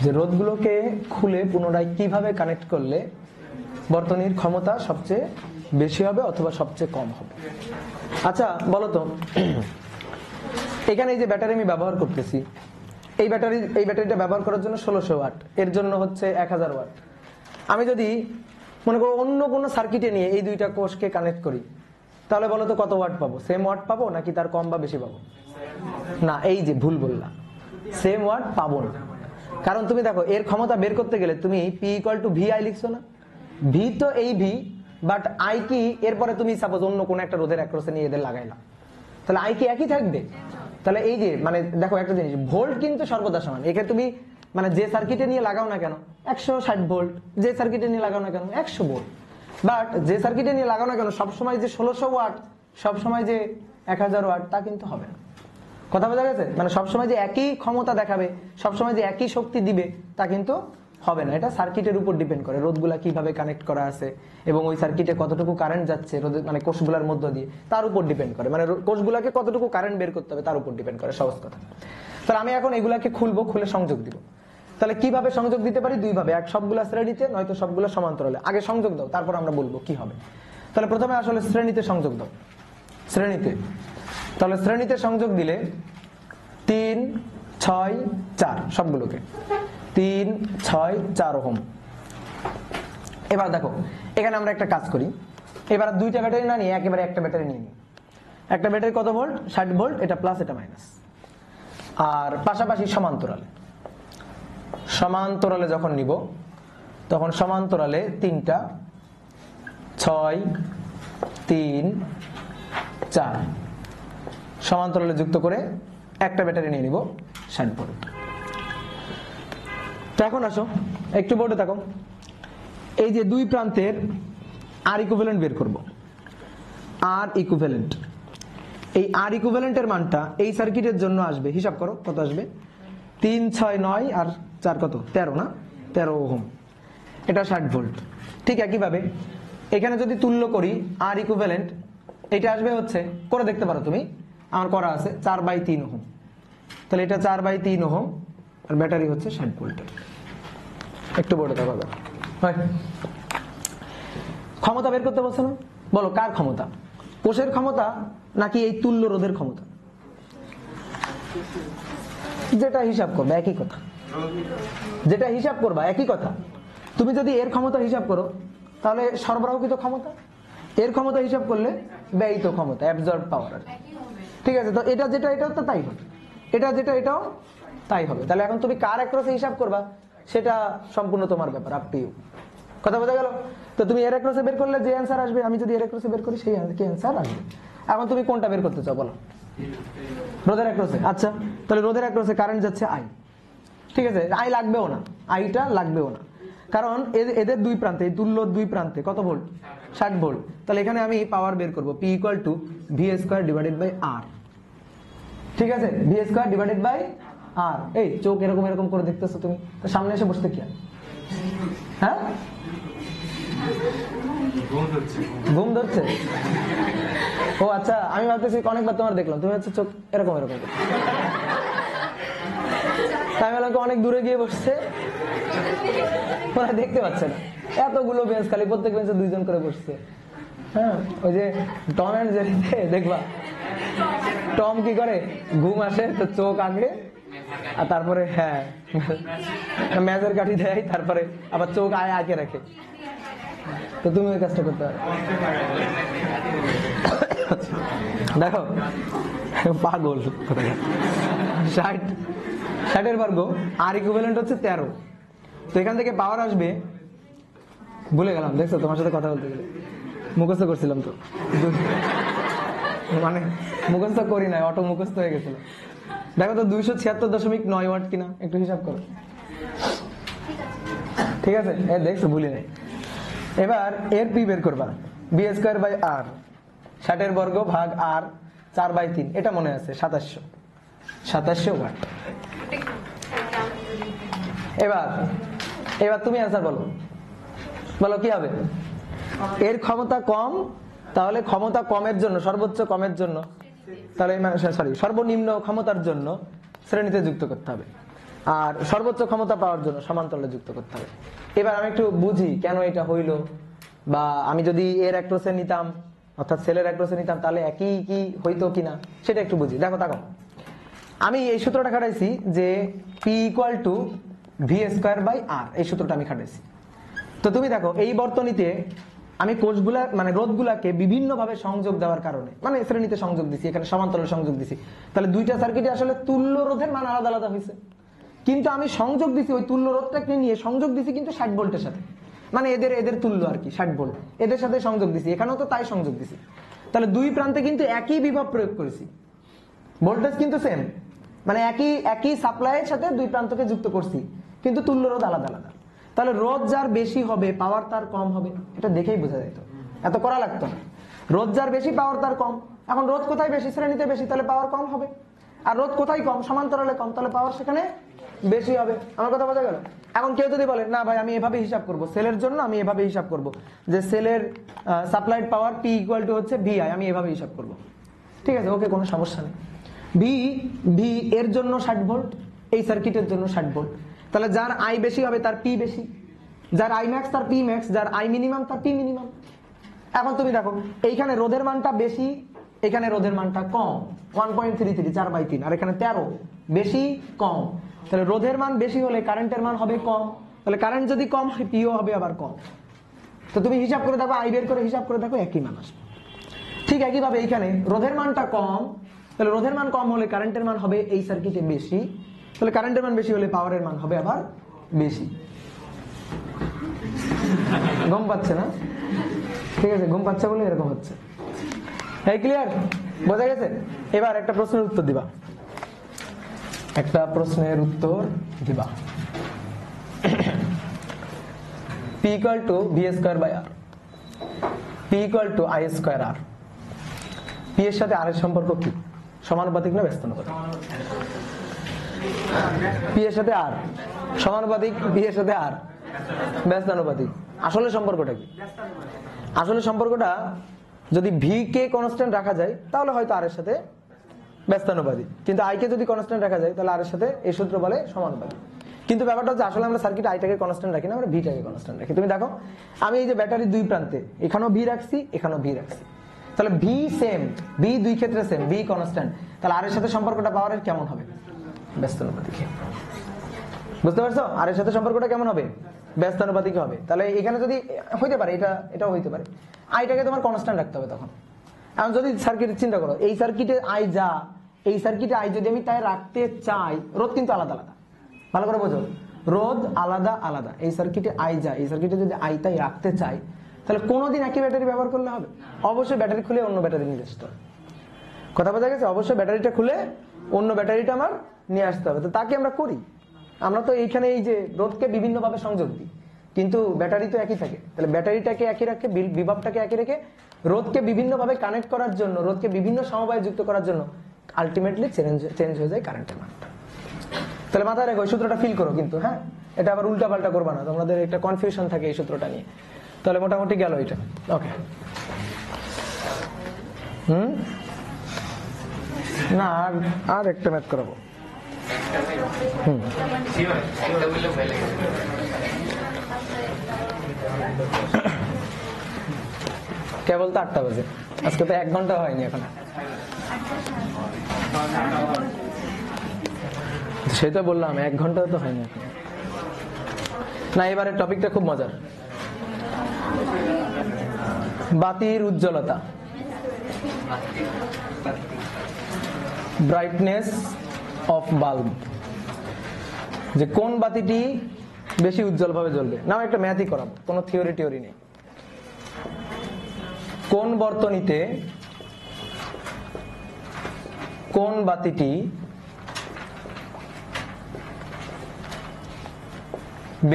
যে রোধগুলোকে খুলে পুনরায় কিভাবে কানেক্ট করলে বর্তনীর ক্ষমতা সবচেয়ে বেশি হবে অথবা সবচেয়ে কম হবে। আচ্ছা বলো তো, এখানে এই যে ব্যাটারি আমি ব্যবহার করতেছি, এই ব্যাটারিটা ব্যবহার করার জন্য 1600 ওয়াট, এর জন্য হচ্ছে 1000 ওয়াট। আমি যদি মনে করো অন্য কোনো সার্কিটে নিয়ে এই দুইটা কোষকে কানেক্ট করি, তাহলে বলো তো কত ওয়াট পাবো? সেম ওয়াট পাবো নাকি তার কম বা বেশি পাবো? না, এই যে ভুল বললাম, সেম ওয়াট পাবো না। কারণ তুমি দেখো এর ক্ষমতা বের করতে গেলে তুমি P = VI লিখছো না, ভি তো এই ভি, বাট আই কি এরপরে তুমি সাপোজ অন্য কোন একটা রোধের অ্যাক্রসে নিয়ে এদের লাগাইলাম, তাহলে আই কি একই থাকবে? তাহলে এই যে মানে দেখো একটা জিনিস, ভোল্ট কিন্তু সর্বদা সমান। এখানে তুমি মানে যে সার্কিটে নিয়ে লাগাও না কেন 160 ভোল্ট, যে সার্কিটে নিয়ে লাগাও না কেন 100 ভোল্ট, বাট যে সার্কিটে নিয়ে লাগাও না কেন সবসময় যে 1600 ওয়াট, সবসময় যে 1000 ওয়াট তা কিন্তু হবে না। কথা বোঝা গেছে? মানে সবসময় যে একই ক্ষমতা দেখাবে, সবসময় যে একই শক্তি দিবে তা কিন্তু হবে না। এটা সার্কিটের উপর ডিপেন্ড করে, রোধগুলা কিভাবে কানেক্ট করা আছে এবং ওই সার্কিটে কতটুকু কারেন্ট যাচ্ছে রোধের মানে কোষগুলোর মধ্য দিয়ে, তার উপর ডিপেন্ড করে। মানে কোষগুলাকে কতটুকু কারেন্ট বের করতে হবে তার উপর ডিপেন্ড করে, সহজ কথা। তাহলে আমি এখন এগুলাকে খুলবো, খুলে সংযোগ দিব। তাহলে কিভাবে সংযোগ দিতে পারি? দুই ভাবে, এক সবগুলা শ্রেণীতে, নয়তো সবগুলা সমান্তরালে। আগে সংযোগ দাও, তারপর আমরা বলবো কি হবে। তাহলে প্রথমে আসলে শ্রেণীতে সংযোগ দাও, শ্রেণীতে। তাহলে শ্রেণীতে সংযোগ দিলে 3, 6, 4 সবগুলোকে 3, 6, 4 ওহম। এবার দেখো এখানে আমরা একটা কাজ করি, এবার দুইটা ব্যাটারি না নিয়ে একেবারে একটা ব্যাটারি নিয়ে নিই। একটা ব্যাটারি কত ভোল্ট? 60 ভোল্ট, এটা প্লাস এটা মাইনাস। আর পাশাপাশি সমান্তরালে, সমান্তরালে যখন নিব তখন সমান্তরালে 3টা 6, 3, 4 সমান্তরালে যুক্ত করে একটা ব্যাটারি নিয়ে নিব 60 ভোল্ট। তো এখন আসো একটু বোর্ডে থাকো, এই যে দুই প্রান্তের আর ইকুইভ্যালেন্ট বের করব। আর ইকুইভ্যালেন্ট, এই আর ইকুইভ্যালেন্টের মানটা এই সার্কিটের জন্য আসবে, হিসাব করো কত আসবে। 3, 6, 9 আর 4 কত? 13 না? 13 ওহম, এটা 60 ভোল্ট। ঠিক একইভাবে এখানে যদি তুল্য করি আর ইকুইভ্যালেন্ট, এটা আসবে হচ্ছে, করে দেখতে পারো তুমি, আমার করা আছে 4/3 ওহম, তাহলে এটা 4/3 ওহম আর ব্যাটারি হচ্ছে 60 ভোল্টের। একটু বড় থাকা হয়। ক্ষমতা বের করতে বলছে না, বলো কার ক্ষমতা, কোষের ক্ষমতা নাকি এই তুল্য রোধের ক্ষমতা? যেটা হিসাব করবে একই কথা, যেটা হিসাব করবা একই কথা। তুমি যদি এর ক্ষমতা হিসাব করো তাহলে সরবরাহকৃত ক্ষমতা, এর ক্ষমতা হিসাব করলে ব্যয়িত ক্ষমতা, অ্যাবজর্ব পাওয়ার। ঠিক আছে, তো এটা যেটা এটাও তো তাই হবে, এটা যেটা এটাও তাই হবে। তাহলে এখন তুমি কার অ্যাক্রসে হিসাব করবা সেটা সম্পূর্ণ তোমার ব্যাপার, আপ টু ইউ। কথা বোঝা গেল? তো তুমি এর অ্যাক্রসে বের করলে যে অ্যান্সার আসবে, আমি যদি এর অ্যাক্রসে বের করি সেই অ্যান্সার আসবে। এখন তুমি কোনটা বের করতে চাও বলো? রোধের অ্যাক্রসে। আচ্ছা, তাহলে রোধের অ্যাক্রসে কারেন্ট যাচ্ছে আই। ঠিক আছে, আই লাগবেও না, আইটা লাগবেও না, কারণ এদের দুই প্রান্তে, এই তুল্য দুই প্রান্তে কত ভোল্ট? 60 ভোল্ট। তাহলে এখানে আমি পাওয়ার বের করব, P = V²/R। ঠিক আছে, V²/R। এই চোখ এরকম এরকম করে দেখতেছো তুমি, তো সামনে এসে বসতে কি? হ্যাঁ, ঘুম ধরছে? ও আচ্ছা, আমি ভাবতেছি অনেকবার তোমার দেখলাম তুমি হচ্ছে চোখ এরকম এরকম, তাই বললাম অনেক দূরে গিয়ে বসছে, ওরা দেখতে পাচ্ছে না। এতগুলো বেঞ্চ খালি, প্রত্যেক বেঞ্চে 2 জন করে বসছে। হ্যাঁ, ওই যে টম এন্ড জেরিতে দেখবা, টম কি করে, ঘুম আসে তো চোখ আঁকড়ে, আর তারপরে হ্যাঁ মেজের কাঠি দেয়, তারপরে আবার চোখ আঁকে রাখে। তো তুমি ওই কাজটা করতে পারো। দেখো পাগল, 60 বর্গ, আর ইকুইভ্যালেন্ট হচ্ছে 13। তো এখান থেকে পাওয়ার আসবে, ভুলে গেলাম, দেখছো তোমার সাথে কথা বলতে গেলে মুখস্থ করছিলাম তো, মানে মুখস্থ করি না, অটো মুখস্থ হয়ে গেছিল। দেখো তো 276.9 ওয়াট কিনা, একটু হিসাব করো। ঠিক আছে, দেখছো ভুলি নাই। এবার এর পি বের করবা, V²/R, 60 বর্গ ভাগ R 4/3, এটা মনে আছে 2700 ওয়াট। এবার তুমি অ্যান্সার বলো, বলো কি হবে? এর ক্ষমতা কম, তাহলে ক্ষমতা কমের জন্য, সর্বোচ্চ কমের জন্য, তাহলে সর্বনিম্ন ক্ষমতার জন্য শ্রেণীতে যুক্ত করতে হবে, আর সর্বোচ্চ ক্ষমতা পাওয়ার জন্য সমান্তরালে যুক্ত করতে হবে। এবার আমি একটু বুঝি কেন এটা হইলো, বা আমি যদি এর অ্যাক্রসে নিতাম অর্থাৎ সেলের অ্যাক্রসে নিতাম তাহলে একই কি হইতো কিনা সেটা একটু বুঝি। দেখো আমি এই সূত্রটা খাটাইছি যে P = V²/R, এই সূত্রটা আমি খাটাইছি। তো তুমি দেখো এই বর্তনীতে আমি কোষগুলা মানে রোধগুলাকে বিভিন্ন ভাবে সংযোগ দেওয়ার কারণে, মানে শ্রেণীতে সংযোগ দিছি, এখানে সমান্তরালে সংযোগ দিছি, তাহলে দুইটা সার্কিটে আসলে তুল্য রোধের মান আলাদা আলাদা হয়েছে, কিন্তু আমি সংযোগ দিছি ওই তুল্য রোধটাকে নিয়ে সংযোগ দিছি কিন্তু 60 ভোল্টের সাথে, মানে এদের তুল্য আর কি 60 ভোল্ট, এদের সাথে সংযোগ দিছি, এখানেও তো তাই সংযোগ দিছি। তাহলে দুই প্রান্তে কিন্তু একই বিভব প্রয়োগ করেছি, ভোল্টেজ কিন্তু সেম, মানে একই সাপ্লাইয়ের সাথে দুই প্রান্তকে যুক্ত করছি, কিন্তু তুল্য রোধ আলাদা আলাদা। তাহলে রোধ যার বেশি হবে পাওয়ার তার কম হবে, এটা দেখেই বোঝা যেত, এত করা লাগতো না। রোধ যার বেশি পাওয়ার তার কম, এখন রোধ কোথায় বেশি? শ্রেণীতে বেশি, তাহলে পাওয়ার কম হবে। আর রোধ কোথায় কম? সমান্তরালে কম, তাহলে পাওয়ার সেখানে বেশি হবে। আমার কথা বোঝা গেল? এখন কেউ যদি বলে না ভাই আমি এভাবে হিসাব করব, সেলের জন্য আমি এভাবে হিসাব করব যে সেলের সাপ্লাইড পাওয়ার P = হচ্ছে VI, আমি এভাবে হিসাব করব, ঠিক আছে, ওকে, কোনো সমস্যা নেই। ভি এর জন্য 60 ভোল্ট, এই সার্কিটের জন্য 60 ভোল্ট, তাহলে যার আই বেশি হবে তার পি বেশি, যার আই ম্যাক্স তার পি ম্যাক্স, যার আই মিনিমাম তার পি মিনিমাম। এখন তুমি দেখো এইখানে রোধের মানটা বেশি, এখানে রোধের মানটা কম, 1.33, 4/3, আর এখানে 13, বেশি কম, তাহলে রোধের মান বেশি হলে কারেন্টের মান হবে কম, তাহলে কারেন্ট যদি কম হয় পিও হবে আবার কম। তো তুমি হিসাব করে দেখো, আই বের করে হিসাব করে দেখো, একই মান আসবে। ঠিক একইভাবে এইখানে রোধের মানটা কম, তাহলে রোধের মান কম হলে কারেন্টের মান হবে এই সার্কিটে বেশি, তাহলে কারেন্টের মান বেশি হলে পাওয়ারের মান হবে আবার বেশি। ঘুম পাচ্ছে না? ঠিক আছে, ঘুম পাচ্ছে বলে এরকম হচ্ছে। এই ক্লিয়ার? বোঝা গেছে? এবার একটা প্রশ্নের উত্তর দিবা, P = V²/R, P = I²R। P এর সাথে R এর সম্পর্ক কি? সমানুপাতিক না ব্যস্তানুপাতিক? P এর সাথে R সমানুপাতিক, P এর সাথে R ব্যস্তানুপাতিক। আসলে সম্পর্কটা কি? আসলে সম্পর্কটা যদি V কে কনস্ট্যান্ট রাখা যায় তাহলে হয়তো R এর সাথে ব্যস্তানুপাতিক, কিন্তু আইকে যদি কনস্ট্যান্ট রাখা যায় তাহলে আর এর সাথে এই সূত্র বলে সমানুপাতিক। কিন্তু ব্যাপারটা হচ্ছে আসলে আমরা সার্কিট আইটাকে কনস্ট্যান্ট রাখি না, আমরা ভিটাকে কনস্ট্যান্ট রাখি। তুমি দেখো আমি এই যে ব্যাটারির দুই প্রান্তে এখানেও ভি রাখছি, এখানেও ভি রাখছি, তাহলে ভি সেম, ভি দুই ক্ষেত্রে সেম, ভি কনস্ট্যান্ট, তাহলে আর এর সাথে সম্পর্কটা পাওয়ারের কেমন হবে? ব্যস্তানুপাতিক। বুঝতে পারছো? আর এর সাথে সম্পর্কটা কেমন হবে? ব্যস্তানুপাতিক হবে। তাহলে এখানে যদি হইতে পারে, এটাও হইতে পারে, আইটাকে তোমার কনস্ট্যান্ট রাখতে হবে তখন। এখন যদি সার্কিটের চিন্তা করো, এই সার্কিটে আই যা, এই সার্কিটে আই যদি আমি তাই রাখতে চাই, রোধ কিন্তু আলাদা আলাদা, ভালো করে বোঝো, রোধ আলাদা আলাদা। এই সার্কিটে আই যা, এই সার্কিটে যদি আই তাই রাখতে চাই, তাহলে কোনোদিন একই ব্যাটারি ব্যবহার করলে হবে? অবশ্যই ব্যাটারি খুলে অন্য ব্যাটারি নিয়ে আসতে হবে। কথা বোঝা গেছে? অবশ্যই ব্যাটারিটা খুলে অন্য ব্যাটারিটা আমার নিয়ে আসতে হবে। তো তাকে আমরা করি, আমরা তো এইখানে এই যে রোধকে বিভিন্নভাবে সংযোগ দিই, কিন্তু ব্যাটারি তো একই থাকে। তাহলে ব্যাটারিটাকে একই রাখে, বিভবটাকে একই রেখে রোধকে বিভিন্নভাবে কানেক্ট করার জন্য, রোধকে বিভিন্ন সমবায়ে যুক্ত করার জন্য আলটিমেটলি চেঞ্জ হয়ে যায় কারেন্টের মানটা। তাহলে মাথায় রেখো, এই সূত্রটা ফিল করো কিন্তু, হ্যাঁ, এটা আবার উল্টা পাল্টা করবা না, তোমাদের একটা কনফিউশন থাকে এই সূত্রটা নিয়ে। তাহলে মোটামুটি গেল এটা। ওকে, না আর একটা ম্যাথ করাবো। কেবল তো 8টা বাজে, আজকে তো 1 ঘন্টা হয়নি এখন। সেটা বললাম 1 ঘন্টা তো হয়নি এখন। না, এবারের টপিকটা খুব মজার, বাতির উজ্জ্বলতা, ব্রাইটনেস অফ বাল্ব, যে কোন বাতিটি বেশি উজ্জ্বল ভাবে জ্বলবে। না, একটা ম্যাথই করাবো, কোনো থিওরি নেই। কোন বর্তনীতে কোন বাতিটি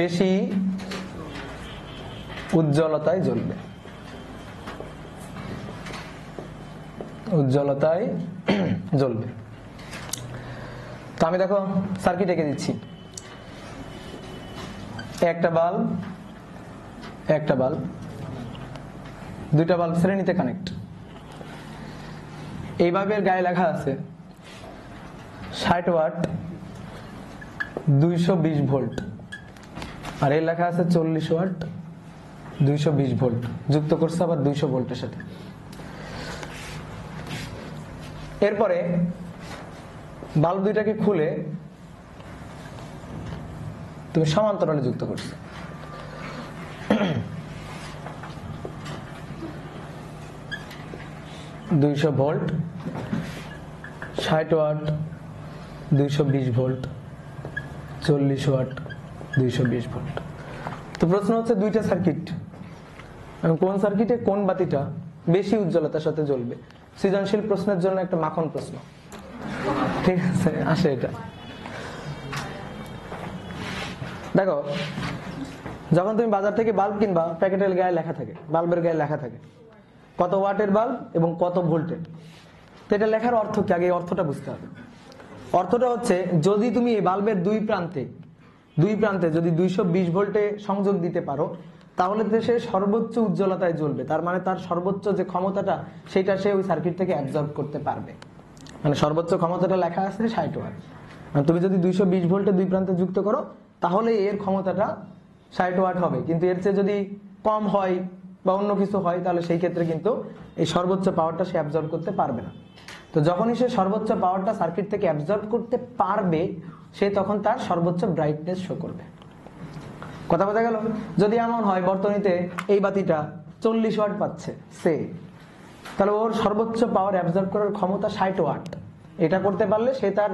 বেশি উজ্জ্বলতায় জ্বলবে? উজ্জ্বলতায় জ্বলবে। তো আমি দেখো সার্কিট এঁকে দিচ্ছি, একটা বাল্ব, একটা বাল্ব, দুইটা বাল্ব শ্রেণীতে কানেক্ট। এই বাল্বের গায়ে লেখা আছে 60 ওয়াট 220 ভোল্ট, আর এর লেখা আছে 40 ওয়াট 220 ভোল্ট, যুক্ত করছে আবার 200 ভোল্টের সাথে। এরপরে বাল্ব দুইটাকে খুলে তুমি সমান্তরালে যুক্ত করছো। 200 volt, 60 watt 220 volt, 40 watt 220 volt. তো প্রশ্ন হচ্ছে দুইটা সার্কিট, কোন সার্কিটে কোন বাতিটা বেশি উজ্জ্বলতার সাথে জ্বলবে? সৃজনশীল প্রশ্নের জন্য একটা মাখন প্রশ্ন, ঠিক আছে? আসে এটা দেখো, যখন তুমি বাজার থেকে বাল্ব কিনবা, প্যাকেটের গায়ে লেখা থাকে, বাল্বের গায়ে লেখা থাকে কত ওয়াটের বাল্ব এবং কত ভোল্টের। তো এটা লেখার অর্থ কি? আগে অর্থটা বুঝতে হবে। অর্থটা হচ্ছে, যদি তুমি এই বাল্বের দুই প্রান্তে যদি 220 ভোল্টে সংযোগ দিতে পারো, তাহলে সে সর্বোচ্চ উজ্জ্বলতায় জ্বলবে। তার মানে তার সর্বোচ্চ যে ক্ষমতাটা, সেটা সে ওই সার্কিট থেকে অ্যাবজর্ব করতে পারবে। মানে সর্বোচ্চ ক্ষমতাটা লেখা আছে 60 ওয়াট। মানে তুমি যদি 220 ভোল্টে দুই প্রান্তে যুক্ত করো, তাহলে এর ক্ষমতাটা 60 ওয়াট হবে। কিন্তু এর চেয়ে যদি কম হয় বা অন্য কিছু হয়, তাহলে সেই ক্ষেত্রে কিন্তু এই সর্বোচ্চ পাওয়ারটা সে অ্যাবজর্ব করতে পারবে না। তো যখনই সে সর্বোচ্চ পাওয়ারটা সার্কিট থেকে অ্যাবজর্ব করতে পারবে, সে তখন তার সর্বোচ্চ ব্রাইটনেস শো করবে। কথা বোঝা গেল? যদি এমন হয় বর্তনীতে এই বাতিটা 40 ওয়াট পাচ্ছে সে, তাহলে ওর সর্বোচ্চ পাওয়ার অ্যাবজর্ব করার ক্ষমতা 60 ওয়াট। এটা করতে পারলে সে তার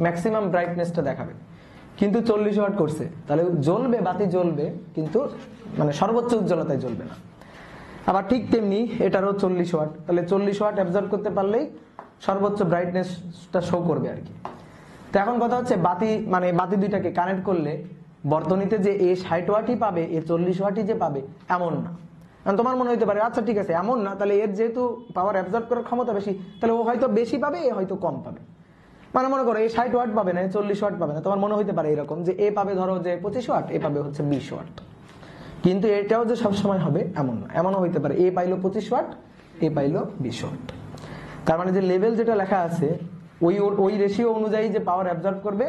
ম্যাক্সিমাম ব্রাইটনেসটা দেখাবে। কিন্তু 40 ওয়াট করছে, তাহলে জ্বলবে, বাতি জ্বলবে, কিন্তু মানে সর্বোচ্চ উজ্জ্বলতায় জ্বলবে না। আবার ঠিক তেমনি এটারও 40 ওয়াট, তাহলে 40 ওয়াট অ্যাবজর্ব করতে পারলেই সর্বোচ্চ ব্রাইটনেসটা শো করবে আর কি। তো এখন কথা হচ্ছে, বাতি দুইটাকে কানেক্ট করলে বর্তনীতে যে এ 60 ওয়াটই পাবে, এ 40 ওয়াটই যে পাবে এমন না। তোমার মনে হইতে পারে, আচ্ছা ঠিক আছে, এমন না, তাহলে এর যেহেতু পাওয়ার অ্যাবজর্ব করার ক্ষমতা বেশি, তাহলে ও হয়তো বেশি পাবে, এ হয়তো কম পাবে। মানে মনে করো এই 60 ওয়াট পাবে না, 40 ওয়াট পাবে না। তোমার মনে হইতে পারে এরকম যে এ পাবে ধরো যে 25 ওয়াট, এ পাবে হচ্ছে 20 ওয়াট। কিন্তু এটাও যে সবসময় হবে এমন না, এমনও হইতে পারে এ পাইলো 25 ওয়াট, এ পাইলো 20 ওয়াট। তার মানে যে লেভেল যেটা লেখা আছে ওই ওই রেশিও অনুযায়ী যে পাওয়ার অ্যাবজর্ব করবে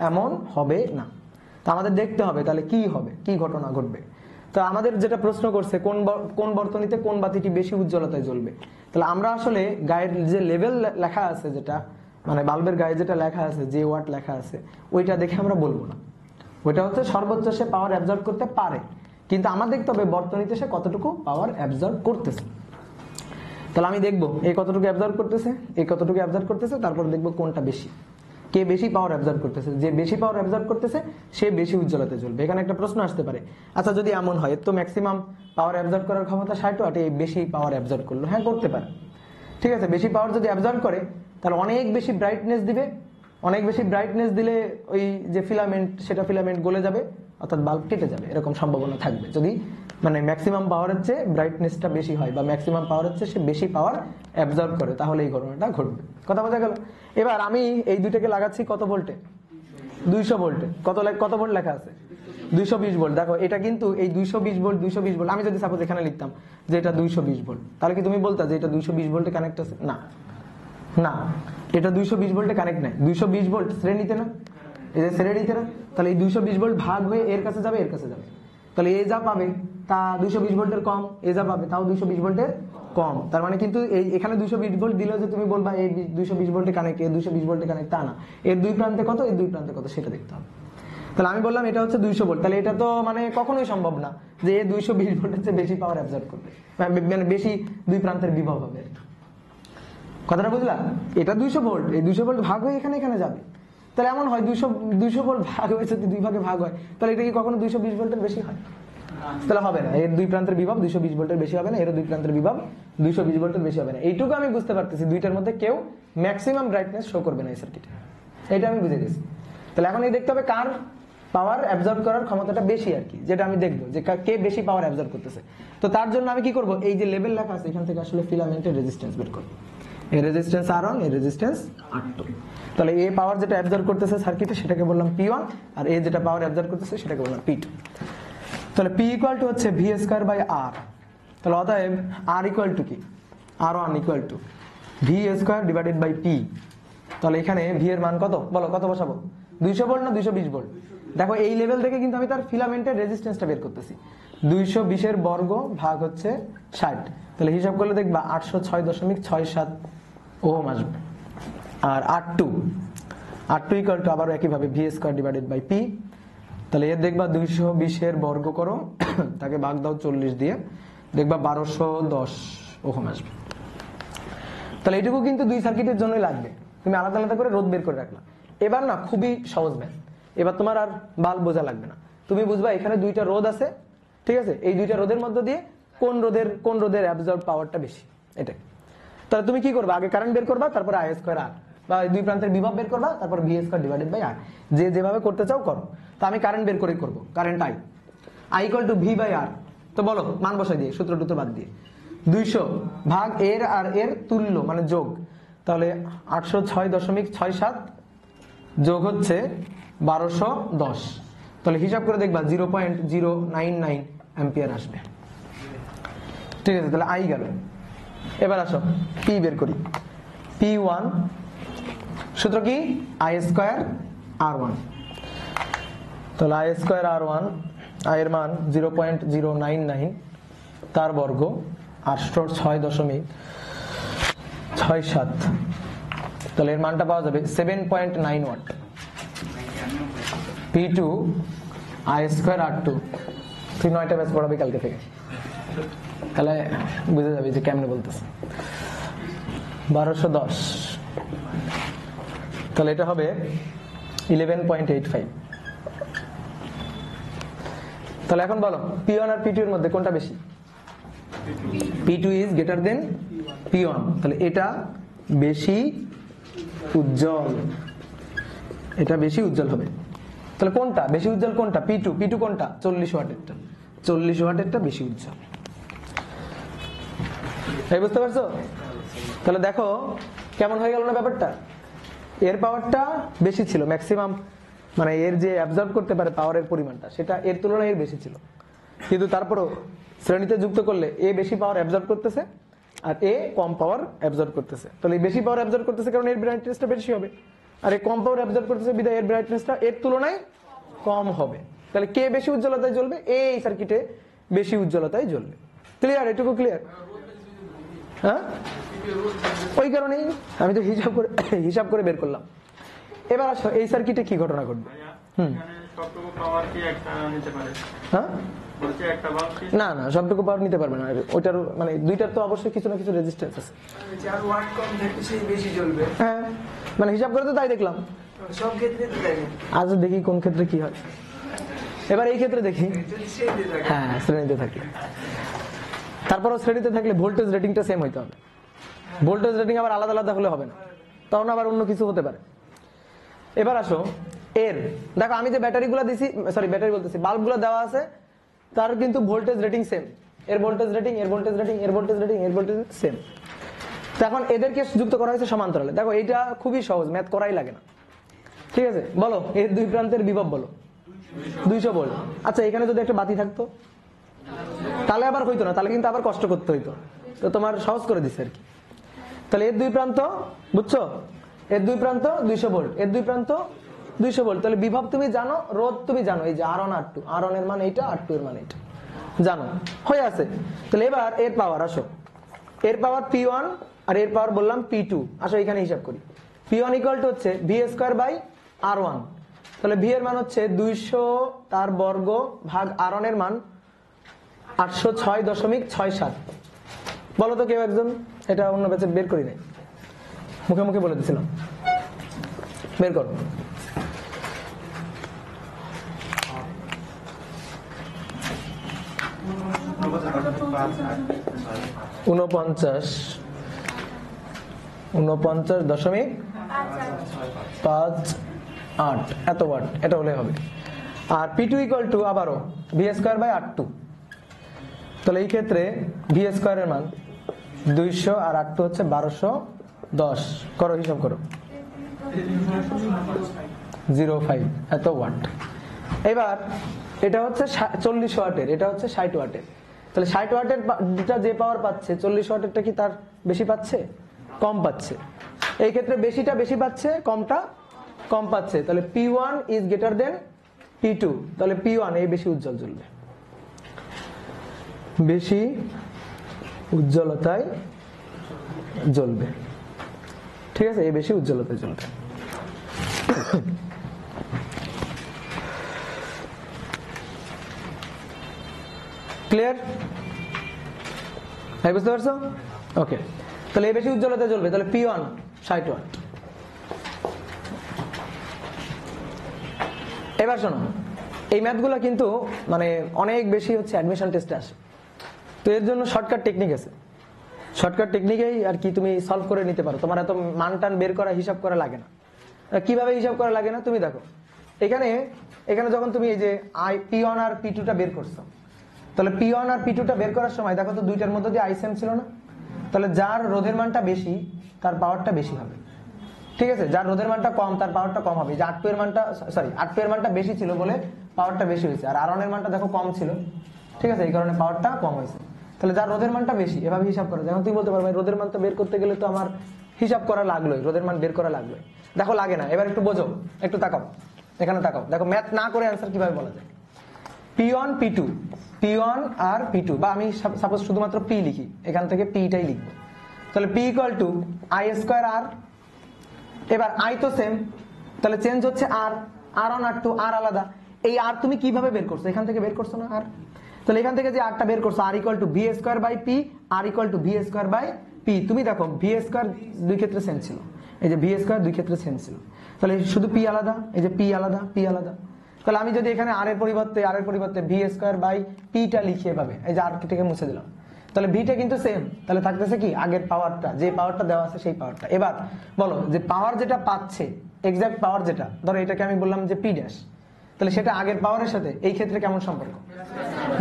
এমন হবে না। তো আমাদের দেখতে হবে তাহলে কি হবে, কি ঘটনা ঘটবে। তো আমাদের যেটা প্রশ্ন করছে কোন বর্তনীতে কোন বাতিটি বেশি উজ্জ্বলতায় জ্বলবে, তাহলে আমরা আসলে গায়ের যে লেভেল লেখা আছে, যেটা মানে বাল্বের গায়ে যেটা লেখা আছে, যে ওয়াট লেখা আছে, ওইটা দেখে আমরা বলবো না। ওইটা হচ্ছে সর্বোচ্চ সে পাওয়ার অ্যাবজর্ব করতে পারে, কিন্তু আমার দেখতে হবে বর্তনীতে সে কতটুকু পাওয়ার অ্যাবজর্ব করতেছে। তাহলে আমি দেখবো এই কতটুকু অ্যাবজর্ব করতেছে, এই কতটুকু অ্যাবজর্ব করতেছে, তারপর দেখবো কোনটা বেশি, কে বেশি পাওয়ার অ্যাবজর্ব করতেছে। যে বেশি পাওয়ার অ্যাবজর্ব করতেছে সে বেশি উজ্জ্বলতা জ্বলবে। এখানে একটা প্রশ্ন আসতে পারে, আচ্ছা যদি এমন হয় তো ম্যাক্সিমাম পাওয়ার অ্যাবজর্ব করার ক্ষমতা 60 ওয়াট, এই বেশি পাওয়ার অ্যাবজর্ব করলো, হ্যাঁ করতে পারে, ঠিক আছে। বেশি পাওয়ার যদি অ্যাবজর্ব করে তাহলে অনেক বেশি ব্রাইটনেস দিবে, অনেক বেশি ব্রাইটনেস দিলে ওই যে ফিলামেন্ট, সেটা ফিলামেন্ট গলে যাবে, অর্থাৎ বাল্ব কেটে যাবে, এরকম সম্ভাবনা থাকবে যদি মানে ম্যাক্সিমাম পাওয়ারের চেয়ে ব্রাইটনেসটা বেশি হয় বা ম্যাক্সিমাম পাওয়ারের চেয়ে সে বেশি পাওয়ার অ্যাবজর্ব করে, তাহলে এই ঘটনাটা ঘটবে। কথা বোঝা গেল? এবার আমি এই দুইটাকে লাগাচ্ছি কত ভোল্টে, 200 ভোল্টে। কত ভোল্ট লেখা আছে? 220 ভোল্ট। দেখো এটা কিন্তু এই 220 ভোল্ট, 220 ভোল্ট, আমি যদি সাপোজ এখানে লিখতাম যে এটা 220 ভোল্ট, তাহলে কি তুমি বলতা যে এটা 220 ভোল্টে কানেক্ট আছে? না, না, এটা 220 ভোল্টে কানেক্ট নাই। 220 ভোল্ট শ্রেণীতে না, এই যে শ্রেণীতে না, তাহলে এই 220 ভোল্ট ভাগ হয়ে এর কাছে যাবে, এর কাছে যাবে, তাহলে এ যা পাবে তা 220 ভোল্টের কম, এ যা পাবে তাও 220 ভোল্টের কম। তার মানে কিন্তু এই এখানে 220 ভোল্ট দিলেও যে তুমি বলবা এই 220 ভোল্টে কানেক্ট, এর 220 ভোল্টে কানেক্ট, তা না, এর দুই প্রান্তে কত, এর দুই প্রান্তে কত, সেটা দেখতে হবে। তাহলে আমি বললাম এটা হচ্ছে 200 ভোল্ট, তাহলে এটা তো মানে কখনোই সম্ভব না যে এ 220 ভোল্টের চেয়ে বেশি পাওয়ার অ্যাবজর্ব করবে, মানে বেশি দুই প্রান্তের বিভব হবে। কথাটা বুঝলাম? এটা 200 ভোল্ট, এই 200 ভোল্ট ভাগ হয়ে এখানে এখানে যাবে, তাহলে এমন হয় 200 ভোল্ট ভাগ হয়ে যদি দুই ভাগে ভাগ হয়, তাহলে এটা কি কখনো 220 ভোল্টের বেশি হয়? তাহলে হবে না, এর দুই প্রান্তের বিভব 220 ভোল্টের বেশি হবে না, এর দুই প্রান্তের বিভব 220 ভোল্টের বেশি হবে না। এইটুকু আমি বুঝতে পারতেছি, দুইটার মধ্যে কেউ ম্যাক্সিমাম ব্রাইটনেস শো করবে না এই সার্কিটে, এটা আমি বুঝে গেছি। তাহলে এখন এই দেখতে হবে কার পাওয়ার অ্যাবজর্ব করার ক্ষমতাটা বেশি আর কি, যেটা আমি দেখবো যে কে বেশি পাওয়ার অ্যাবজর্ব করতেছে। তো তার জন্য আমি কি করব, এই যে লেভেল লেখা আছে এখান থেকে আসলে ফিলামেন্টের রেজিস্ট্যান্স বের করব। এই রেজিস্ট্যান্স R1, এই রেজিস্ট্যান্স R2। তাহলে এ পাওয়ার যেটা অ্যাবজর্ব করতেছে সার্কিটে সেটাকে বললাম P1, আর এ যেটা পাওয়ার অ্যাবজর্ব করতেছে সেটাকে বললাম P2। তাহলে P ইকুয়াল টু হচ্ছে V স্কয়ার বাই R। তাহলে অতএব R ইকুয়াল টু কি, R1 equal to V square divided by P। তাহলে এখানে V এর মান কত, বলো কত বসাবো? 200 ভোল্ট না 220 ভোল্ট? দেখো এই লেভেল থেকে কিন্তু আমি তার ফিলামেন্টের রেজিস্ট্যান্সটা বের করতেছি। 220 এর বর্গ ভাগ হচ্ছে 60, তাহলে হিসাব করলে দেখবা 806.67 ওহম আসবে। আর R2 ইকুয়াল টু আবার একইভাবে V square divided by P। তাহলে এর দেখবা 220 এর বর্গ করো, তাকে ভাগ দাও 40 দিয়ে, দেখবা 1210 ওহম আসবে। তাহলে এটুকু কিন্তু দুই সার্কিটের জন্যই লাগবে, তুমি আলাদা আলাদা করে রোধ বের করে রাখলা। এবার না খুবই সহজ ম্যাথ, এবার তোমার আর বাল্ব বোঝা লাগবে না, তুমি বুঝবা এখানে দুইটা রোধ আছে, ঠিক আছে, এই দুইটা রোধের মধ্য দিয়ে কোন রোধের অ্যাবজর্ব পাওয়ারটা বেশি, এটাই। তাহলে তুমি কি করবা, আগে কারেন্ট বের করবা, তারপর I স্কয়ার R, বা দুই প্রান্তের বিভব বের করবা, তারপর V square divided by R, যেভাবে করতে চাও করো। তো আমি কারেন্ট বের করে করবো, current I equal to V by R। তো বলো মান বসাই দিয়ে, সূত্র টুত্র বাদ দিয়ে, 200 ভাগ এর আর এর তুল্য মানে যোগ, তাহলে 806.67 যোগ হচ্ছে 1210, তাহলে হিসাব করে দেখবা 0.099 অ্যাম্পিয়ার আসবে, ঠিক আছে। তাহলে I গেল। এবার আসো P বের করি। P1 সূত্র কি, I স্কয়ার R1। তাহলে I স্কয়ার R1, I এর মান 0.099, তার বর্গ 806.67, তাহলে এর মানটা পাওয়া যাবে 7.9 watt. P2 I square R2, তুই 9টা ব্যাচ পড়াবি কালকে থেকে, তাহলে বুঝে যাবে যে কেমনে বলতেছে। 1210, তাহলে এটা হবে 11.85। তাহলে এখন বলো P1 আর P2 এর মধ্যে কোনটা বেশি? P2 is greater than P1, তাহলে এটা বেশি উজ্জ্বল, এটা বেশি উজ্জ্বল হবে। তাহলে কোনটা বেশি উজ্জ্বল, কোনটা? P2 কোনটা? 40 ওয়াটেরটা, 40 ওয়াটেরটা বেশি উজ্জ্বল। এই বুঝতে পারছো? তাহলে দেখো কেমন হয়ে গেল না ব্যাপারটা, এর পাওয়ারটা বেশি ছিল, ম্যাক্সিমাম মানে এর যে অ্যাবজর্ব করতে পারে পাওয়ারের পরিমাণটা সেটা এর তুলনায় এর বেশি ছিল, কিন্তু তারপরও শ্রেণীতে যুক্ত করলে এ বেশি পাওয়ার অ্যাবজর্ব করতেছে, আর এ কম পাওয়ার অ্যাবজর্ব করতেছে। তাহলে বেশি পাওয়ার অ্যাবজর্ব করতেছে কারণ এর ব্রাইটনেসটা বেশি হবে, আর এ কম পাওয়ার অ্যাবজর্ব করতেছে বিধায় এর ব্রাইটনেসটা এর তুলনায় কম হবে। তাহলে কে বেশি উজ্জ্বলতায় জ্বলবে? এই সার্কিটে বেশি উজ্জ্বলতায় জ্বলবে। ক্লিয়ার? এটুকু ক্লিয়ার? হ্যাঁ, ওই কারণেই আমি তো হিসাব করে বের করলাম। এবার আসো এই সার্কিটে কি ঘটনা ঘটবে? হ্যাঁ, না না, সবটুকু পাওয়ার নিতে পারবে না। ওইটার মানে দুইটার তো অবশ্যই কিছু না কিছু রেজিস্ট্যান্স আছে। হ্যাঁ, মানে হিসাব করে তো তাই দেখলাম। সব ক্ষেত্রে আজ দেখি কোন ক্ষেত্রে কি হয়। এবার এই ক্ষেত্রে দেখি, হ্যাঁ শ্রেণীতে থাকলে, তারপরও শ্রেণীতে থাকলে ভোল্টেজ রেটিংটা সেম হইতে হবে। ভোল্টেজ রেটিং আবার আলাদা আলাদা হলে হবে না, তখন আবার অন্য কিছু হতে পারে। এবার আসো এর, দেখো আমি যে ব্যাটারিগুলো দিছি, সরি ব্যাটারি বলতেছি, বাল্বগুলো দেওয়া আছে, তার কিন্তু ভোল্টেজ রেটিং সেম। এর ভোল্টেজ রেটিং, এর ভোল্টেজ রেটিং, এর ভোল্টেজ রেটিং, এর ভোল্টেজ সেম। তো এখন এদেরকে যুক্ত করা হয়েছে সমান্তরালে। দেখো এইটা খুবই সহজ, ম্যাথ করাই লাগে না। ঠিক আছে, বলো এর দুই প্রান্তের বিভব বলো। 200 ভোল্ট। আচ্ছা, এখানে যদি একটা বাতি থাকতো তাহলে আবার হইতো না, তাহলে কিন্তু আবার কষ্ট করতে হইতো। তো তোমার সহজ করে দিচ্ছে আর কি। তাহলে এর দুই প্রান্ত, বুঝছো, এর দুই প্রান্ত 200 ভোল্ট, এর দুই প্রান্ত 200 ভোল্ট। তাহলে বিভব তুমি জানো, রোধ তুমি জানো, এই যে R1 R2, R1 এর মান এইটা, R2 এর মান এইটা জানো, হয়ে আছে। তাহলে এবার এর পাওয়ার, আসো এর পাওয়ার P1 আর এর পাওয়ার বললাম P2। আসো এখানে হিসাব করি। P1 ইকুয়াল টু হচ্ছে V² R1। তাহলে V এর মান হচ্ছে 200 তার বর্গ ভাগ R1 এর মান 806.67। বলো তো কেউ একজন, এটা অন্য ব্যাচে বের করি নাই, মুখে মুখে বলে দিছিলাম, বের করো। ঊনপঞ্চাশ 49.58 এত ওয়াট, এটা হলে হবে। আর P2 ইকুয়াল টু আবারও V²/R2। তাহলে এই ক্ষেত্রে V² এর মান 200 আর R2 হচ্ছে 1210। করো, হিসাব করো, 05 এত ওয়াট। এবার এটা হচ্ছে 40 ওয়াটের, এটা হচ্ছে 60 ওয়াটের। তাহলে 60 ওয়াটের যে পাওয়ার পাচ্ছে, 40 ওয়াটেরটা কি তার বেশি পাচ্ছে? কম পাচ্ছে। এই ক্ষেত্রে বেশিটা বেশি পাচ্ছে, কমটা কম পাচ্ছে। তাহলে P1 is greater than P2। তাহলে P1 এই বেশি উজ্জ্বল জ্বলবে, বেশি উজ্জ্বলতায় জ্বলবে। ঠিক আছে, এই বেশি উজ্জ্বলতায় জ্বলবে। ক্লিয়ার? হ্যাঁ, বুঝতে পারছো? ওকে, তাহলে এই বেশি উজ্জ্বলতায় জ্বলবে। তাহলে P1 60 ওয়াট। এবার শোনো, এই ম্যাথগুলো কিন্তু মানে অনেক বেশি হচ্ছে অ্যাডমিশন টেস্টে আসে। তো এর জন্য শর্টকাট টেকনিক আছে। শর্টকাট টেকনিকেই আর কি তুমি সলভ করে নিতে পারো, তোমার এত মান টান বের করা, হিসাব করা লাগে না। কিভাবে হিসাব করা লাগে না তুমি দেখো, এখানে যখন তুমি এই যে P1 আর P2টা বের করছো, তাহলে P1 আর P2টা বের করার সময় দেখো তো দুইটার মধ্যে দিয়ে আইসেম ছিল না? তাহলে যার রোধের মানটা বেশি তার পাওয়ারটা বেশি হবে। ঠিক আছে, যার রোধের মানটা কম তার পাওয়ারটা কম হবে। যে R2 এর মানটা বেশি ছিল বলে পাওয়ারটা বেশি হয়েছে, আর R1 এর মানটা দেখো কম ছিল। ঠিক আছে, এই কারণে পাওয়ারটা কম হয়েছে। তাহলে যার রোধের মানটা বেশি, এভাবে হিসাব করা। যেমন তুমি বলতে পারবে রোধের মানটা বের করতে গেলে তো আমার হিসাব করা লাগলোই, রোধের মান বের করা লাগলোই। দেখো লাগে না। এবার একটু বোঝো, একটু তাকাও, এখানে তাকাও, দেখো ম্যাথ না করে অ্যান্সার কিভাবে বলা যায়। P1 P2, P1 আর P2, বা আমি সাপোজ শুধুমাত্র P লিখি, এখান থেকে P-টাই লিখবো। তাহলে P ইকুয়াল টু I²R। এবার I তো সেম, তাহলে চেঞ্জ হচ্ছে R, R1 R2, R আলাদা। এই R তুমি কিভাবে বের করছো? এখান থেকে বের করছো না R? তাহলে এখান থেকে যে R টা বের করছো, R equal two V²/P, R equal two V²/P। তুমি দেখো V² দুই ক্ষেত্রে সেম ছিল, এই যে V² দুই ক্ষেত্রে সেম ছিল। তাহলে শুধু P আলাদা, এই যে P আলাদা, P আলাদা। তাহলে আমি যদি এখানে R এর পরিবর্তে V²/P-টা লিখি এভাবে, এই যে R থেকে মুছে দিলাম, তাহলে ভিটা কিন্তু সেম। তাহলে থাকতেছে কি আগের পাওয়ারটা, যে পাওয়ারটা দেওয়া আছে সেই পাওয়ারটা। এবার বলো যে পাওয়ার যেটা পাচ্ছে, এক্সাক্ট পাওয়ার যেটা, ধরো এটাকে আমি বললাম যে P', তাহলে সেটা আগের পাওয়ারের সাথে এই ক্ষেত্রে কেমন সম্পর্ক?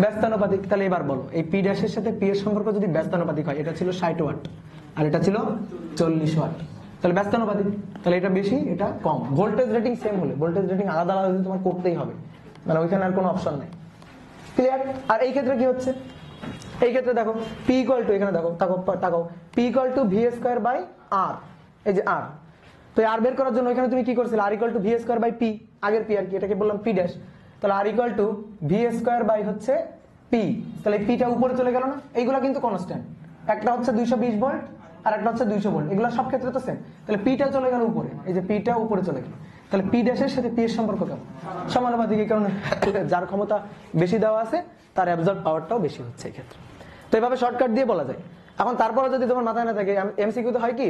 ব্যস্তানুপাতিক। তাহলে এবার বলো এই P' এর সাথে P এর সম্পর্ক যদি ব্যস্তানুপাতিক হয়, এটা ছিল 60 ওয়াট আর এটা ছিল 40 ওয়াট, তাহলে ব্যস্তানুপাতিক। তাহলে এটা বেশি, এটা কম। ভোল্টেজ রেটিং সেম হলে, ভোল্টেজ রেটিং আলাদা আলাদা তোমার করতেই হবে, মানে ওইখানে আর কোনো অপশন নেই। ক্লিয়ার? আর এই ক্ষেত্রে কি হচ্ছে, এই ক্ষেত্রে দেখো পি ইকুয়াল টু, এখানে দেখো তাকাও P equal to V square by R, এই যে আর। তো আর বের করার জন্য এখানে তুমি কি করছিলে, R equal to V square by P, আগের পি আর কি, এটাকে বললাম পি ড্যাশ। তাহলে R equal to V square by হচ্ছে পি, তাহলে পিটা উপরে চলে গেল না। এইগুলা কিন্তু কনস্ট্যান্ট, একটা হচ্ছে 220 ভোল্ট আর একটা হচ্ছে 200 ভোল্ট, এগুলো সব ক্ষেত্রে তো সেম। তাহলে পিটা চলে গেল উপরে, এই যে পিটা উপরে চলে গেল। তাহলে পি ড্যাশের সাথে পি এর সম্পর্ক কেমন, সমানুপাতিক, এই কারণে যার ক্ষমতা বেশি দেওয়া আছে তার অ্যাবজর্ব পাওয়ারটাও বেশি হচ্ছে এই ক্ষেত্রে। তো এইভাবে শর্টকাট দিয়ে বলা যায়। এখন তারপরে যদি তোমার মাথায় না থাকে, এমসিকিউতে হয় কি,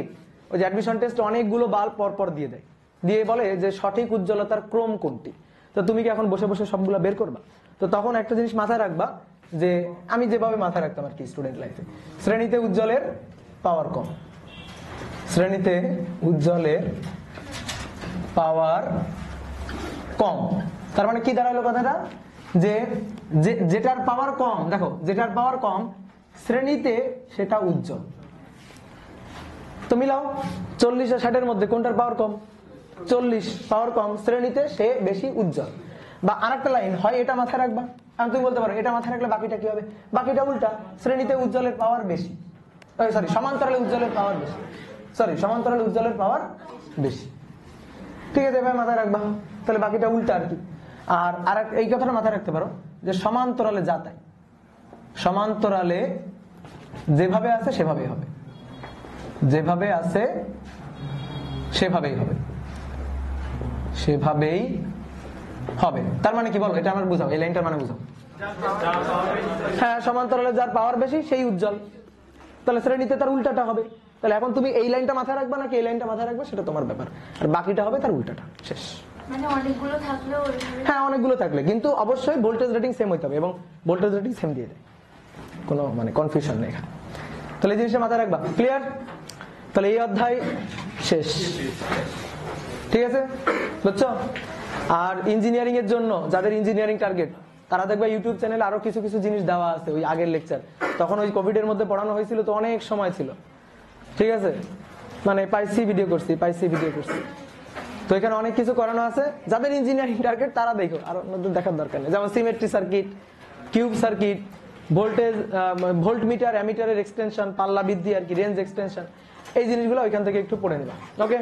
ওই যে অ্যাডমিশন টেস্ট অনেকগুলো বাল্ব পর দিয়ে দেয়, দিয়ে বলে যে সঠিক উজ্জ্বলতার ক্রম কোনটি। তো তুমি কি এখন বসে বসে সবগুলো বের করবা? তো তখন একটা জিনিস মাথায় রাখবা, যে আমি যেভাবে মাথায় রাখতাম আর কি স্টুডেন্ট লাইফে, শ্রেণীতে উজ্জ্বলের পাওয়ার কম, শ্রেণীতে উজ্জ্বলের পাওয়ার কম, তার মানে কি দাঁড়ালো কথাটা, যে যেটার পাওয়ার কম, দেখো যেটার পাওয়ার কম শ্রেণীতে সেটা উজ্জ্বল। তো মিলাও 40 আর 60 মধ্যে কোনটার পাওয়ার কম, 40 পাওয়ার কম, শ্রেণীতে সে বেশি উজ্জ্বল। বা আরেকটা লাইন হয়, এটা মাথায় রাখবা, আমি তুমি বলতে পারো এটা মাথায় রাখলে বাকিটা কি হবে, বাকিটা উল্টা, শ্রেণীতে উজ্জ্বলের পাওয়ার বেশি, সরি সমান্তরালে উজ্জ্বলের পাওয়ার বেশি, সমান্তরালে উজ্জ্বলের পাওয়ার বেশি। ঠিক আছে, এভাবে মাথায় রাখবা, তাহলে বাকিটা উল্টা আর কি। আর এই কথাটা মাথায় রাখতে পারো যে সমান্তরালে যা তাই, সমান্তরালে যেভাবে আছে সেভাবেই হবে, যেভাবে আছে সেভাবেই হবে, সেভাবেই হবে। তার মানে কি বলো, এটা আমার বুঝাও, এই লাইনটার মানে বুঝাও। হ্যাঁ, সমান্তরালে যার পাওয়ার বেশি সেই উজ্জ্বল, তাহলে শ্রেণীতে তার উল্টাটা হবে। তাহলে এখন তুমি এই লাইনটা মাথায় রাখবা নাকি এই লাইনটা মাথায় রাখবে সেটা তোমার ব্যাপার, আর বাকিটা হবে তার উল্টাটা, শেষ। মানে অনেকগুলো থাকলেও, হ্যাঁ অনেকগুলো থাকলে, কিন্তু অবশ্যই ভোল্টেজ রেটিং সেম হইতে হবে, এবং ভোল্টেজ রেটিং সেম দিয়ে দেয়, কোনো মানে কনফিউশন নেই এখানে। তাহলে এই জিনিসটা মাথায় রাখবা, ক্লিয়ার? তাহলে এই অধ্যায় শেষ, ঠিক আছে, বুঝছো? আর ইঞ্জিনিয়ারিং এর জন্য যাদের ইঞ্জিনিয়ারিং টার্গেট, তারা দেখবে ইউটিউব চ্যানেলে আরো কিছু কিছু জিনিস দেওয়া আছে, ওই আগের লেকচার, তখন ওই কোভিড এর মধ্যে পড়ানো হয়েছিল, তো অনেক সময় ছিল, ঠিক আছে, মানে পাইসি ভিডিও করছি। তো এখানে অনেক কিছু করানো আছে, যাদের ইঞ্জিনিয়ারিং টার্গেট তারা দেখো, আর অন্যদের দেখার দরকার নেই। যেমন symmetry circuit, cube circuit, voltage, voltmeter, অ্যামিটারের এক্সটেনশন, পাল্লা বৃদ্ধি আর কি, রেঞ্জ এক্সটেনশন, এই জিনিসগুলো ওইখান থেকে একটু পড়ে নিবা, ওকে।